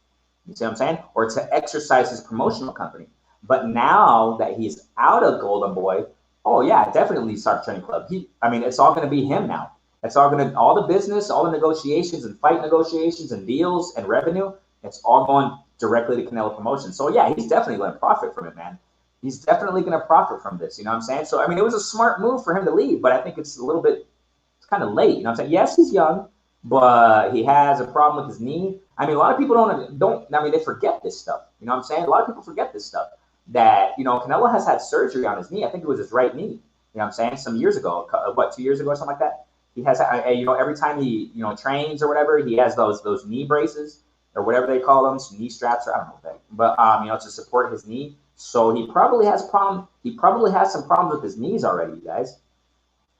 You see what I'm saying? Or to exercise his promotional company. But now that he's out of Golden Boy, oh yeah, definitely Stock Trading Club. It's all going to be him now. It's all the business, all the negotiations and fight negotiations and deals and revenue, it's all going directly to Canelo Promotion. So yeah, he's definitely going to profit from it, man. He's definitely going to profit from this. You know what I'm saying? So, it was a smart move for him to leave, but I think it's kind of late. You know what I'm saying? Yes, he's young. but he has a problem with his knee. I mean, a lot of people don't. I mean, they forget this stuff. You know what I'm saying? A lot of people forget this stuff. That Canelo has had surgery on his knee. I think it was his right knee. You know what I'm saying? Some years ago, what, 2 years ago or something like that. He has, every time he trains or whatever, he has those knee braces or whatever they call them, knee straps, or I don't know what they. But to support his knee. So he probably has problem. He probably has some problems with his knees already, you guys.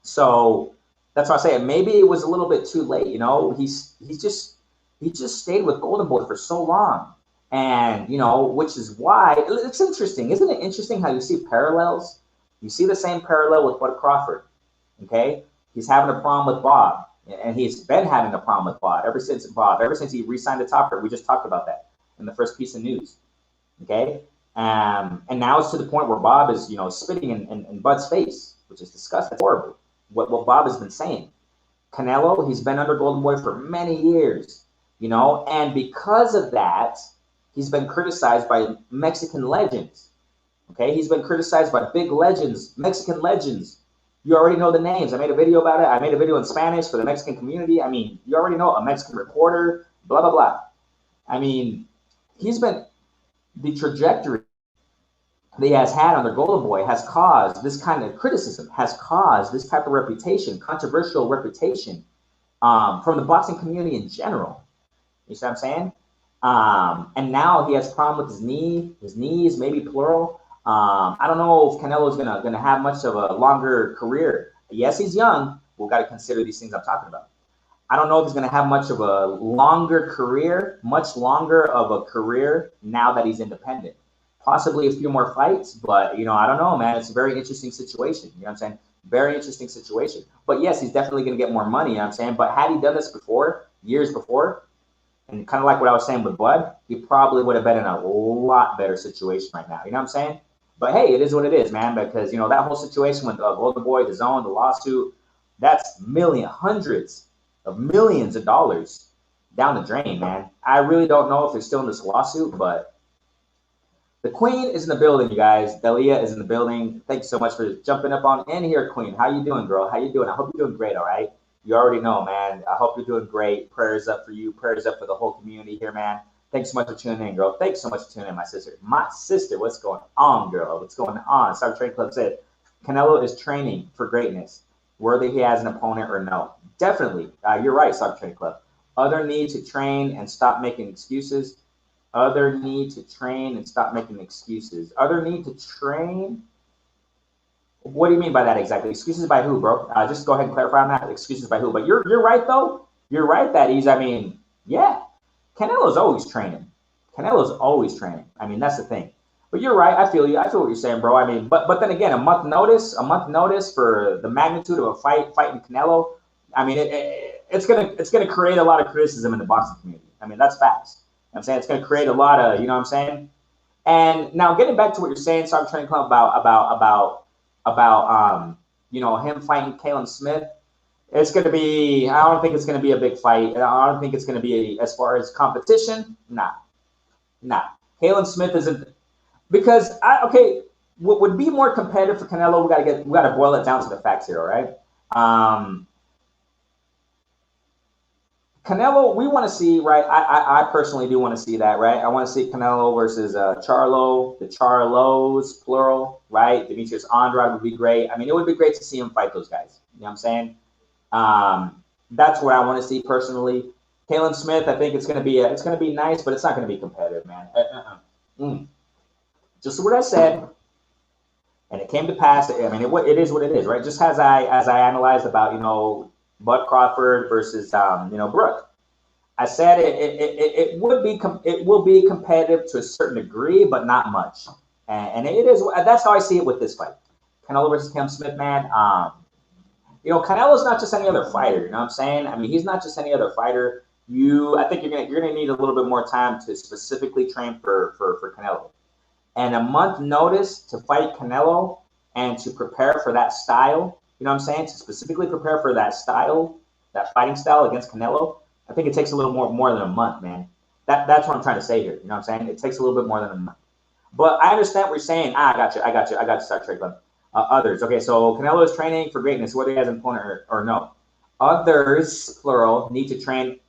So that's why I say maybe it was a little bit too late. He just stayed with Golden Boy for so long, and which is why it's interesting, isn't it? Interesting how you see parallels. You see the same parallel with Bud Crawford. Okay, he's having a problem with Bob, and he's been having a problem with Bob ever since he re-signed the Topper. We just talked about that in the first piece of news. Okay, and now it's to the point where Bob is spitting in Bud's face, which is disgusting. That's horrible. What Bob has been saying. Canelo, he's been under Golden Boy for many years, and because of that, he's been criticized by Mexican legends. Okay, he's been criticized by big legends, Mexican legends. You already know the names. I made a video about it. I made a video in Spanish for the Mexican community. I mean, you already know a Mexican reporter, blah, blah, blah. I mean, the trajectory that he has had under Golden Boy has caused this kind of criticism, has caused this type of reputation, controversial reputation from the boxing community in general. You see what I'm saying? And now he has a problem with his knees, maybe plural. I don't know if Canelo is gonna have much of a longer career. Yes, he's young. We've got to consider these things I'm talking about. I don't know if he's going to have much of a longer career, much longer of a career now that he's independent. Possibly a few more fights, but I don't know, man. It's a very interesting situation. You know what I'm saying? Very interesting situation. But yes, he's definitely going to get more money. You know what I'm saying? But had he done this before, years before, and kind of like what I was saying with Bud, he probably would have been in a lot better situation right now. You know what I'm saying? But hey, it is what it is, man. Because that whole situation with Golden Boy, the zone, the lawsuit, that's hundreds of millions of dollars down the drain, man. I really don't know if they're still in this lawsuit, but the Queen is in the building, you guys. Delia is in the building. Thanks so much for jumping up on in here, Queen. How you doing, girl? How you doing? I hope you're doing great, all right? You already know, man. I hope you're doing great. Prayers up for you. Prayers up for the whole community here, man. Thanks so much for tuning in, girl. Thanks so much for tuning in, my sister. My sister, what's going on, girl? What's going on? Cyber Training Club said, Canelo is training for greatness, whether he has an opponent or no. Definitely. You're right, Cyber Training Club. Other need to train and stop making excuses. Other need to train and stop making excuses. Other need to train. What do you mean by that exactly? Excuses by who, bro? Just go ahead and clarify on that. Excuses by who? But you're right though. You're right that yeah. Canelo's always training. Canelo's always training. I mean, that's the thing. But you're right. I feel you. I feel what you're saying, bro. I mean, but then again, a month notice for the magnitude of a fighting Canelo. I mean, it's gonna create a lot of criticism in the boxing community. I mean, that's facts. I'm saying it's going to create a lot of, what I'm saying? And now getting back to what you're saying, Cyber Training Club, about him fighting Callum Smith, it's going to be, I don't think it's going to be a big fight. I don't think it's going to be, as far as competition, nah. Callum Smith isn't, because, what would be more competitive for Canelo, we got to boil it down to the facts here, all right? Canelo, we want to see, right? I personally do want to see that, right? I want to see Canelo versus Charlo, the Charlos, plural, right? Demetrius Andrade would be great. I mean, it would be great to see him fight those guys. You know what I'm saying? That's what I want to see personally. Callum Smith, I think it's gonna be nice, but it's not gonna be competitive, man. Just what I said, and it came to pass. I mean, it is what it is, right? Just as I analyzed about Bud Crawford versus Brooke. I said it will be competitive to a certain degree, but not much. And it is, that's how I see it with this fight. Canelo versus Callum Smith, man. Canelo's not just any other fighter. You know what I'm saying? I mean, he's not just any other fighter. I think you're gonna need a little bit more time to specifically train for Canelo. And a month notice to fight Canelo and to prepare for that style. You know what I'm saying? To specifically prepare for that style, that fighting style against Canelo, I think it takes a little more than a month, man. That's what I'm trying to say here. You know what I'm saying? It takes a little bit more than a month. But I understand what you're saying. I got you. Star Trek Club. Others. Okay, so Canelo is training for greatness, whether he has an opponent or no. Others, plural, need to train.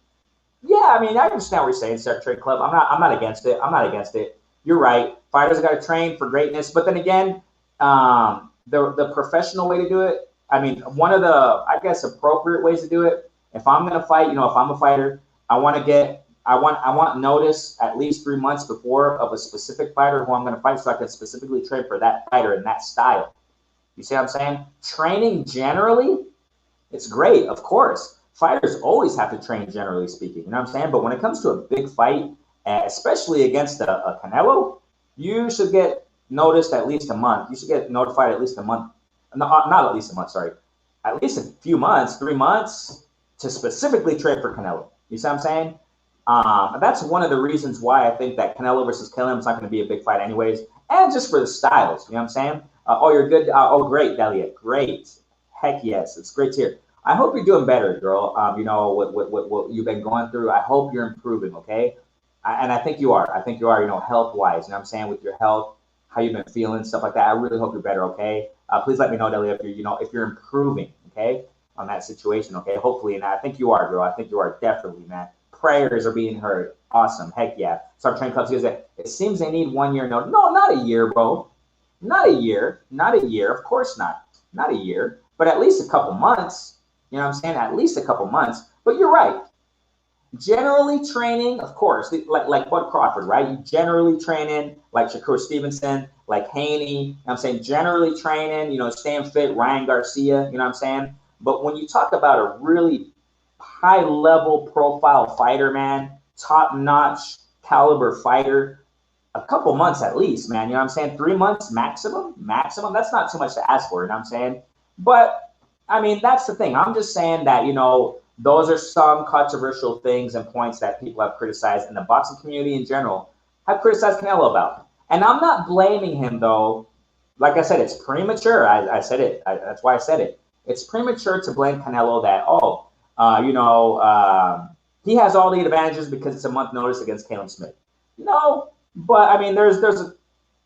Yeah, I mean, I understand what you're saying, Secretary Club. I'm not against it. I'm not against it. You're right. Fighters got to train for greatness, but then again, the professional way to do it. I mean, one of the I guess appropriate ways to do it. If I'm gonna fight, if I'm a fighter, I want notice at least 3 months before of a specific fighter who I'm gonna fight, so I can specifically train for that fighter in that style. You see what I'm saying? Training generally, it's great, of course. Fighters always have to train, generally speaking. You know what I'm saying? But when it comes to a big fight, especially against a Canelo, you should get noticed at least a month. You should get notified at least a month. No, not at least a month, sorry. At least a few months, 3 months, to specifically train for Canelo. You see what I'm saying? That's one of the reasons why I think that Canelo versus Killam is not going to be a big fight, anyways. And just for the styles. You know what I'm saying? Oh, you're good. Oh, great, Delia. Great. Heck yes. It's great to hear. I hope you're doing better, girl. What you've been going through. I hope you're improving, okay? And I think you are. I think you are, health wise. You know what I'm saying? With your health, how you've been feeling, stuff like that. I really hope you're better, okay? Please let me know, Delia, if you're improving, okay, on that situation, okay? Hopefully, and I think you are, girl. I think you are definitely, man. Prayers are being heard. Awesome. Heck yeah. Start training clubs. It seems they need 1 year. No, not a year, bro. Not a year. Not a year. Of course not. Not a year. But at least a couple months. You know what I'm saying? At least a couple months. But you're right. Generally training, of course, like Bud Crawford, right? You generally training like Shakur Stevenson, like Haney. You know what I'm saying? Generally training, staying fit, Ryan Garcia, you know what I'm saying? But when you talk about a really high level profile fighter, man, top notch caliber fighter, a couple months at least, man. You know what I'm saying? 3 months maximum. Maximum. That's not too much to ask for, you know what I'm saying? But I mean, that's the thing. I'm just saying that, those are some controversial things and points that people have criticized in the boxing community in general, have criticized Canelo about. And I'm not blaming him, though. Like I said, it's premature. I said it. That's why I said it. It's premature to blame Canelo that, he has all the advantages because it's a month notice against Callum Smith. No, but I mean, there's a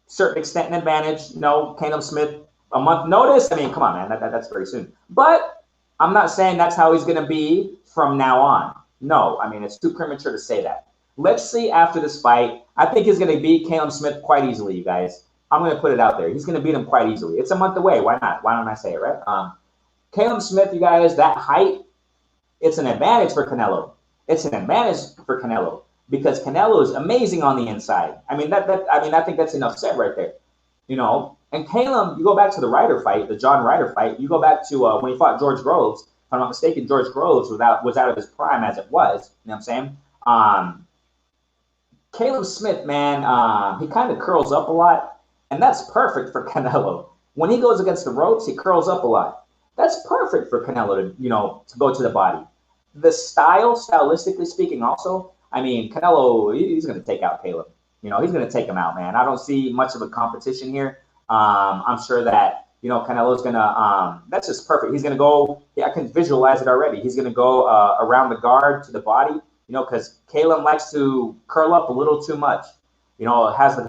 certain extent an advantage. Callum Smith, a month notice. I mean, come on, man, that's very soon. But I'm not saying that's how he's going to be from now on. No, I mean, it's too premature to say that. Let's see after this fight. I think he's going to beat Callum Smith quite easily, you guys. I'm going to put it out there. He's going to beat him quite easily. It's a month away. Why not? Why don't I say it, right? Callum Smith, you guys, that height, it's an advantage for Canelo. It's an advantage for Canelo because Canelo is amazing on the inside. I mean, I think that's enough said right there. And Caleb, you go back to the Ryder fight, the John Ryder fight. You go back to when he fought George Groves. If I'm not mistaken, George Groves was out of his prime as it was. You know what I'm saying? Caleb Smith, man, he kind of curls up a lot, and that's perfect for Canelo. When he goes against the ropes, he curls up a lot. That's perfect for Canelo to go to the body. The stylistically speaking, also, I mean, Canelo, he's going to take out Caleb. He's going to take him out, man. I don't see much of a competition here. I'm sure that, Canelo's going to, that's just perfect. He's going to go, I can visualize it already. He's going to go around the guard to the body, because Caleb likes to curl up a little too much. Has the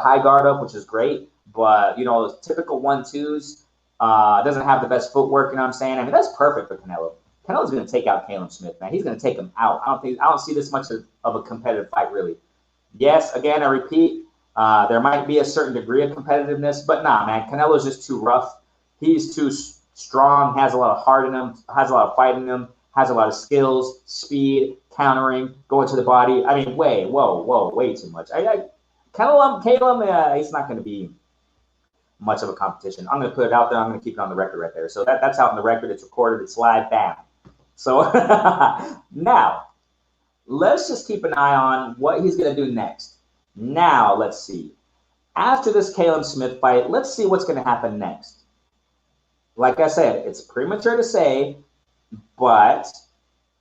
high guard up, which is great. But, typical 1-2s, doesn't have the best footwork, you know what I'm saying? I mean, that's perfect for Canelo. Canelo's going to take out Caleb Smith, man. He's going to take him out. I don't see this much of a competitive fight, really. Yes, again, I repeat, there might be a certain degree of competitiveness, but nah, man, Canelo's just too rough. He's too strong, has a lot of heart in him, has a lot of fight in him, has a lot of skills, speed, countering, going to the body. I mean, way too much. Caleb, he's not going to be much of a competition. I'm going to put it out there. I'm going to keep it on the record right there. So that's out on the record. It's recorded. It's live. Bam. So now, let's just keep an eye on what he's going to do next. Now, let's see. After this Caleb Smith fight, let's see what's going to happen next. Like I said, it's premature to say, but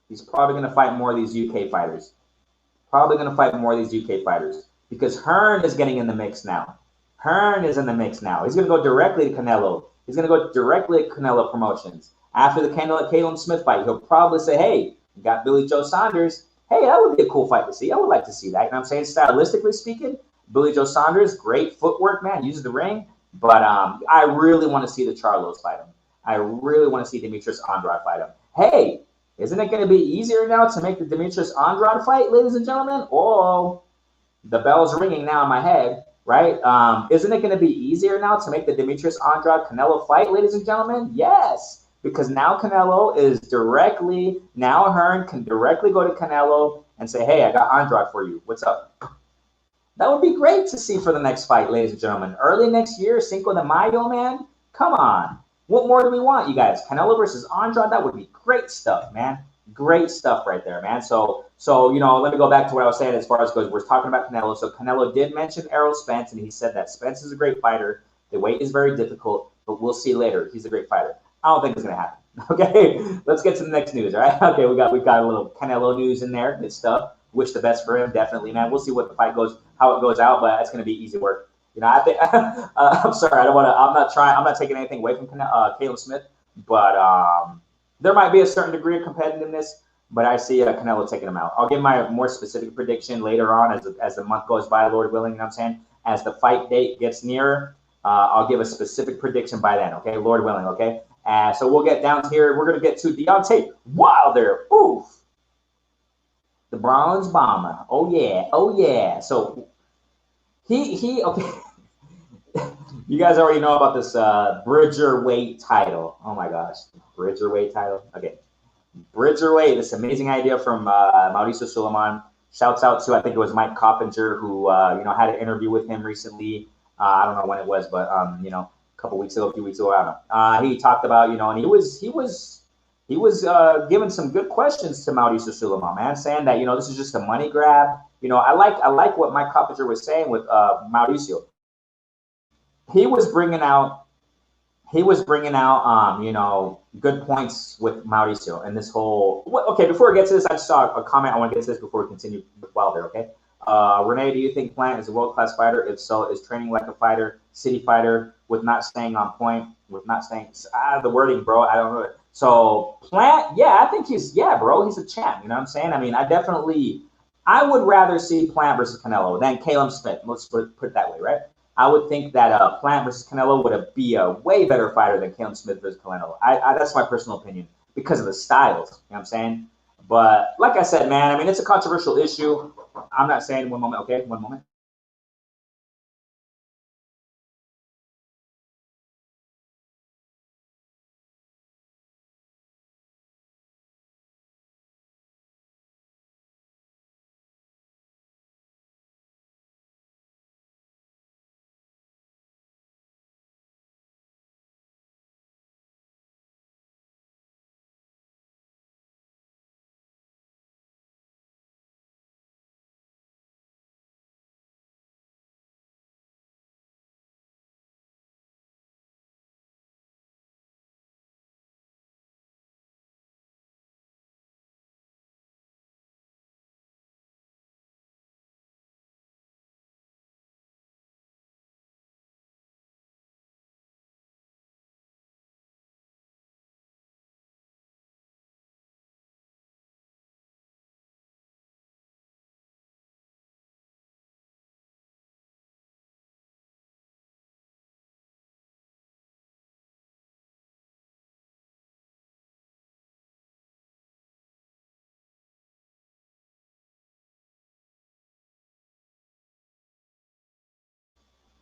he's probably going to fight more of these UK fighters. Because Hearn is getting in the mix now. He's going to go directly to Canelo. He's going to go directly to Canelo Promotions. After the Caleb Smith fight, he'll probably say, hey, you got Billy Joe Saunders. Hey, that would be a cool fight to see. I would like to see that. You know what I'm saying? Stylistically speaking, Billy Joe Saunders, great footwork, man, uses the ring. But I really want to see the Charlos fight him. I really want to see Demetrius Andrade fight him. Hey, isn't it going to be easier now to make the Demetrius Andrade fight, ladies and gentlemen? Oh, the bell's ringing now in my head, right? Isn't it going to be easier now to make the Demetrius Andrade Canelo fight, ladies and gentlemen? Yes, because now Canelo is directly, now Hearn can directly go to Canelo and say, hey, I got Andrade for you. What's up? That would be great to see for the next fight, ladies and gentlemen. Early next year, Cinco de Mayo, man. Come on. What more do we want, you guys? Canelo versus Andrade, that would be great stuff, man. Great stuff right there, man. So let me go back to what I was saying as far as goes. We're talking about Canelo. So Canelo did mention Errol Spence, and he said that Spence is a great fighter. The weight is very difficult, but we'll see later. He's a great fighter. I don't think it's gonna happen. Okay, let's get to the next news. All right. Okay, we've got a little Canelo news in there. Good stuff. Wish the best for him, definitely, man. We'll see what the fight goes, how it goes out, but it's gonna be easy work. I think I'm sorry. I don't want to. I'm not taking anything away from Caleb Smith, but there might be a certain degree of competitiveness. But I see Canelo taking him out. I'll give my more specific prediction later on as the month goes by, Lord willing. You know what I'm saying? As the fight date gets nearer, I'll give a specific prediction by then. Okay, Lord willing. Okay. So we'll get down here. We're gonna get to Deontay Wilder. Oof. The Bronze Bomber. Oh yeah. Oh yeah. So he okay. You guys already know about this Bridgerweight title. Oh my gosh, Bridgerweight title. Okay, Bridgerweight. This amazing idea from Mauricio Suleiman. Shouts out to I think it was Mike Coppinger who had an interview with him recently. I don't know when it was, but a couple weeks ago, a few weeks ago. I don't know. He talked about and he was giving some good questions to Mauricio Suleiman, man, saying that this is just a money grab. I like what Mike Coppinger was saying with Mauricio. He was bringing out good points with Mauricio and this whole. Okay, before we get to this, I just saw a comment. I want to get to this before we continue with Wilder. Okay, Renee, do you think Plant is a world-class fighter? If so, is training like a fighter, city fighter, with not staying on point, with not staying the wording, bro? I don't know. So Plant, yeah, I think bro, he's a champ. You know what I'm saying? I mean, I would rather see Plant versus Canelo than Caleb Smith. Let's put it that way, right? I would think that Plant versus Canelo would be a way better fighter than Caleb Smith versus Canelo. That's my personal opinion because of the styles. You know what I'm saying? But like I said, man, I mean, it's a controversial issue. I'm not saying one moment. Okay, one moment.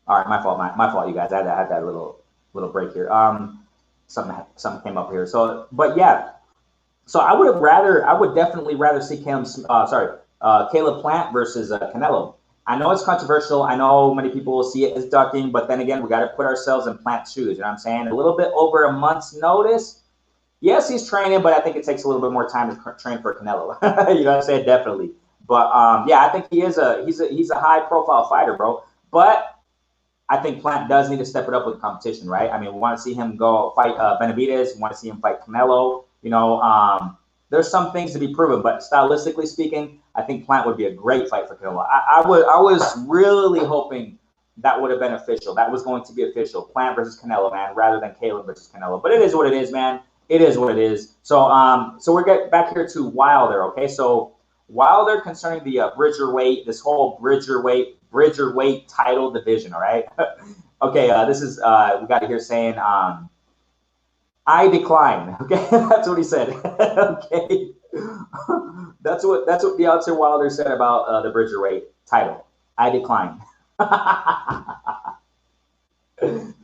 All right, my fault, my fault, you guys. I had that little break here. Something came up here. So, but yeah, so I would definitely rather see Caleb Plant versus Canelo. I know it's controversial. I know many people will see it as ducking, but then again, we got to put ourselves in Plant's shoes. You know what I'm saying? A little bit over a month's notice. Yes, he's training, but I think it takes a little bit more time to train for Canelo. You know what I'm saying? Definitely. But yeah, I think he's a high profile fighter, bro. But I think Plant does need to step it up with competition, right? I mean, we want to see him go fight Benavidez. We want to see him fight Canelo. There's some things to be proven, but stylistically speaking, I think Plant would be a great fight for Canelo. I was really hoping that would have been official. That was going to be official. Plant versus Canelo, man, rather than Caleb versus Canelo. But it is what it is, man. It is what it is. So we're getting back here to Wilder. Okay, so Wilder concerning the Bridgerweight, this whole Bridgerweight title division. All right. Okay, this is we got it here saying I decline. Okay, that's what he said. Okay, that's what Deontay Wilder said about the Bridgerweight title. I decline.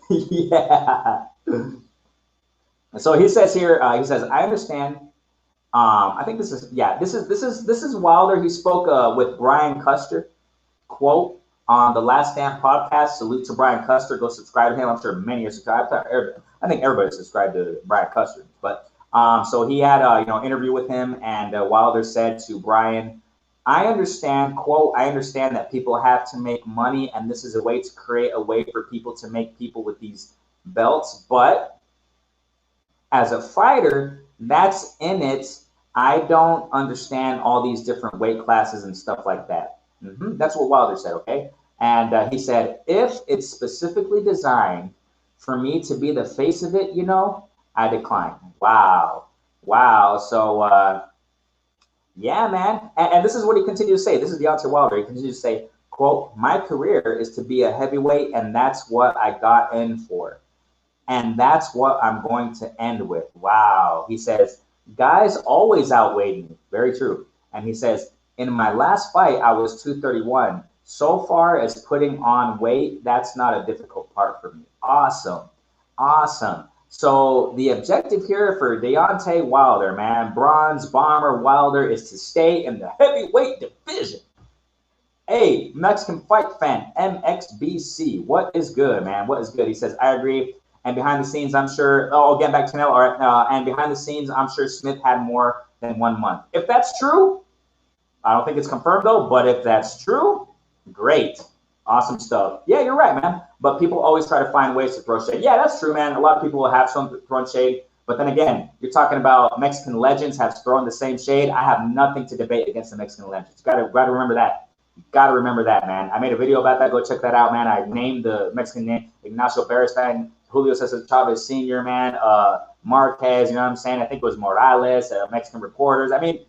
Yeah. So he says here. He says, I understand. I think this is yeah. This is Wilder. He spoke with Brian Custer. Quote on the Last Stand podcast. Salute to Brian Custer. Go subscribe to him. I'm sure many are subscribed. I think everybody subscribed to Brian Custer. But so he had a interview with him, and Wilder said to Brian, "I understand. Quote. I understand that people have to make money, and this is a way to create a way for people to make people with these belts. But as a fighter, that's in it. I don't understand all these different weight classes and stuff like that." That's what Wilder said, okay? And he said, if it's specifically designed for me to be the face of it, I decline. Wow. Wow. So, yeah, man. And this is what he continued to say. This is Deontay Wilder. He continued to say, quote, my career is to be a heavyweight, and that's what I got in for. And that's what I'm going to end with. Wow. He says, guys always outweighed me. Very true. And he says, in my last fight, I was 231. So far as putting on weight, that's not a difficult part for me. Awesome. Awesome. So the objective here for Deontay Wilder, man, Bronze Bomber Wilder, is to stay in the heavyweight division. Hey, Mexican Fight Fan, MXBC, what is good, man? What is good? He says, I agree. And behind the scenes, I'm sure, getting back to Canelo, all right, and behind the scenes, I'm sure Smith had more than 1 month. If that's true, I don't think it's confirmed though, but if that's true, great. Awesome stuff. Yeah, you're right, man. But people always try to find ways to throw shade. Yeah, that's true, man. A lot of people will have some thrown shade. But then again, you're talking about Mexican legends have thrown the same shade. I have nothing to debate against the Mexican legends. Gotta remember that. Gotta remember that, man. I made a video about that. Go check that out, man. I named the Mexican name Ignacio Beristain, Julio Cesar Chavez Sr., man, Marquez, you know what I'm saying? I think it was Morales, Mexican reporters. I mean,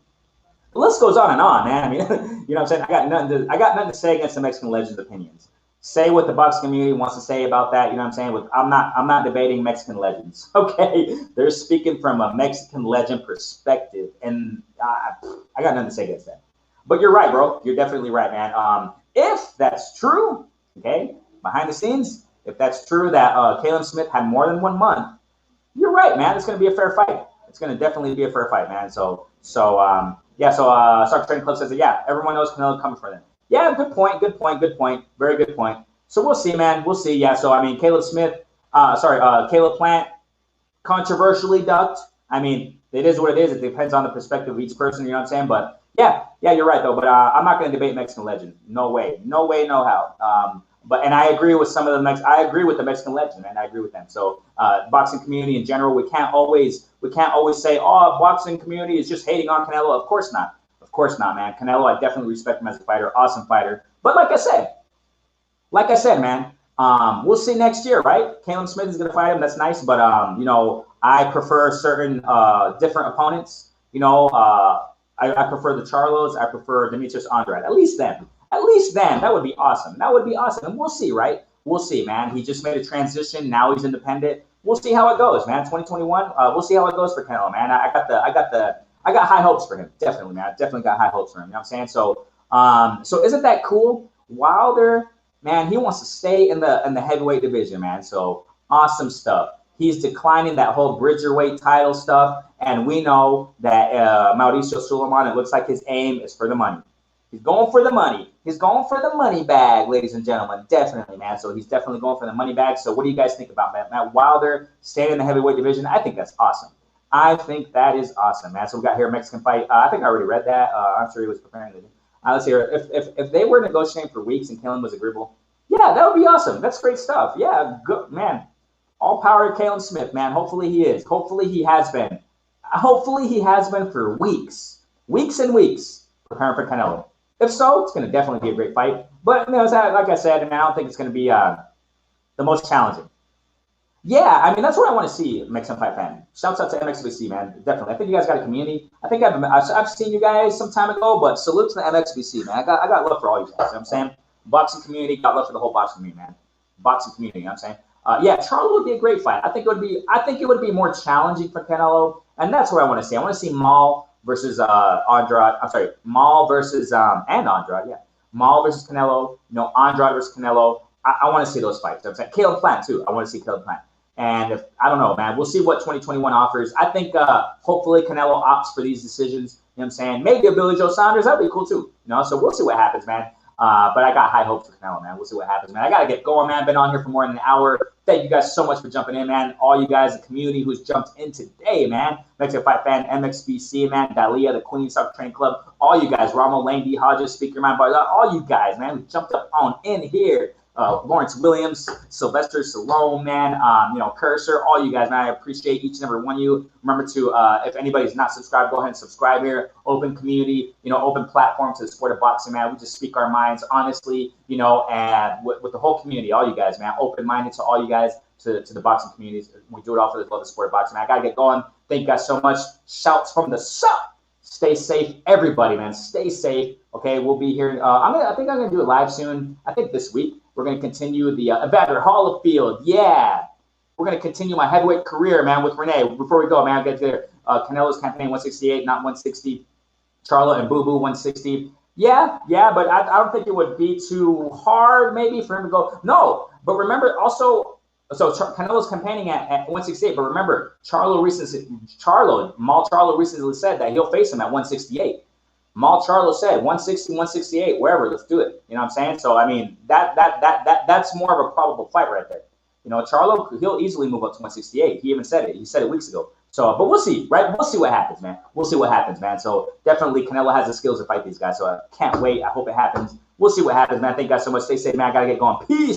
the list goes on and on, man. I mean, you know what I'm saying? I got nothing to say against the Mexican legends' opinions. Say what the boxing community wants to say about that. You know what I'm saying? I'm not debating Mexican legends. Okay, they're speaking from a Mexican legend perspective, and I got nothing to say against that. But you're right, bro. You're definitely right, man. If that's true, okay, behind the scenes, if that's true that Caleb Smith had more than 1 month, you're right, man. It's going to be a fair fight. It's going to definitely be a fair fight, man. So Soccer Training Club says that, yeah, everyone knows Canelo coming for them. Yeah, good point. Very good point. So we'll see, man. We'll see. Yeah, so, I mean, Caleb Plant, controversially ducked. I mean, it is what it is. It depends on the perspective of each person, you know what I'm saying? But, yeah, you're right, though. But I'm not going to debate Mexican legend. No way, no how. And I agree with some of the I agree with the Mexican legend, man. I agree with them. So, boxing community in general, we can't always say, oh, boxing community is just hating on Canelo. Of course not. Of course not, man. Canelo, I definitely respect him as a fighter. Awesome fighter. But like I said, man, we'll see next year, right? Caleb Smith is going to fight him. That's nice. But, I prefer certain different opponents. I prefer the Charlos. I prefer Demetrius Andrade. At least then. That would be awesome. And we'll see, right? We'll see, man. He just made a transition. Now he's independent. We'll see how it goes, man. 2021. We'll see how it goes for Canelo, man. I got high hopes for him. Definitely, man. I definitely got high hopes for him. You know what I'm saying? So isn't that cool? Wilder, man, he wants to stay in the heavyweight division, man. So awesome stuff. He's declining that whole Bridgerweight title stuff, and we know that Mauricio Sulaiman, it looks like his aim is for the money. He's going for the money. He's going for the money bag, ladies and gentlemen. Definitely, man. So he's definitely going for the money bag. So what do you guys think about that? Matt Wilder staying in the heavyweight division? I think that's awesome. I think that is awesome, man. So we got here Mexican Fight. I think I already read that. I'm sure he was preparing it. Let's hear it. If they were negotiating for weeks and Caleb was agreeable, yeah, that would be awesome. That's great stuff. Yeah, good, man. All power to Caleb Smith, man. Hopefully he is. Hopefully he has been. Hopefully he has been for weeks and weeks preparing for Canelo. If so, it's going to definitely be a great fight. But, like I said, I don't think it's going to be the most challenging. Yeah, I mean, that's what I want to see, Mexican Fight Fan. Shouts out to MXBC, man. Definitely. I think you guys got a community. I think I've seen you guys some time ago, but salute to the MXBC, man. I got love for all you guys. You know what I'm saying? Boxing community, got love for the whole boxing community, man. Boxing community, you know what I'm saying? Yeah, Charlo would be a great fight. I think it would be more challenging for Canelo, and that's what I want to see. I want to see Maul versus Andrade. I'm sorry, Maul versus and Andrade. Yeah, Maul versus Canelo. Andrade versus Canelo. I want to see those fights. I'm saying Caleb Plant too. I want to see Caleb Plant. And if I don't know, man, we'll see what 2021 offers. I think hopefully Canelo opts for these decisions. You know what I'm saying? Maybe a Billy Joe Saunders, that'd be cool too. So we'll see what happens, man. But I got high hopes for Canelo, man. We'll see what happens, man. I gotta get going, man. Been on here for more than an hour. Thank you guys so much for jumping in, man. All you guys, the community who's jumped in today, man. Mexican Fight Fan, MXBC, man. Dalia, the Queen Soccer Training Club. All you guys, Rommel, Lane, D. Hodges, Speak Your Mind, all you guys, man, who jumped up on in here. Lawrence Williams, Sylvester Stallone, man, Cursor, all you guys, man. I appreciate each and every one of you. Remember to, if anybody's not subscribed, go ahead and subscribe here. Open community, open platform to the sport of boxing, man. We just speak our minds honestly, and with the whole community, all you guys, man. Open-minded to all you guys, to the boxing communities. We do it all for the love of the sport of boxing, man. I got to get going. Thank you guys so much. Shouts from the sup. Stay safe, everybody, man. Stay safe. Okay, we'll be here. I think I'm gonna do it live soon. I think this week we're gonna continue the Evander Holyfield. Yeah, we're gonna continue my heavyweight career, man, with Renee. Before we go, man, I'll get there. Canelo's campaign 168, not 160. Charlo and Boo Boo 160. Yeah, but I don't think it would be too hard, maybe, for him to go. No, but remember also. So Canelo's campaigning at 168, but remember, Maul Charlo recently said that he'll face him at 168. Maul Charlo said 160, 168, wherever, let's do it. You know what I'm saying? So I mean, that's more of a probable fight right there. Charlo, he'll easily move up to 168. He even said it. He said it weeks ago. So, but we'll see, right? We'll see what happens, man. We'll see what happens, man. So definitely Canelo has the skills to fight these guys. So I can't wait. I hope it happens. We'll see what happens, man. Thank you guys so much. Stay safe, man. I gotta get going. Peace.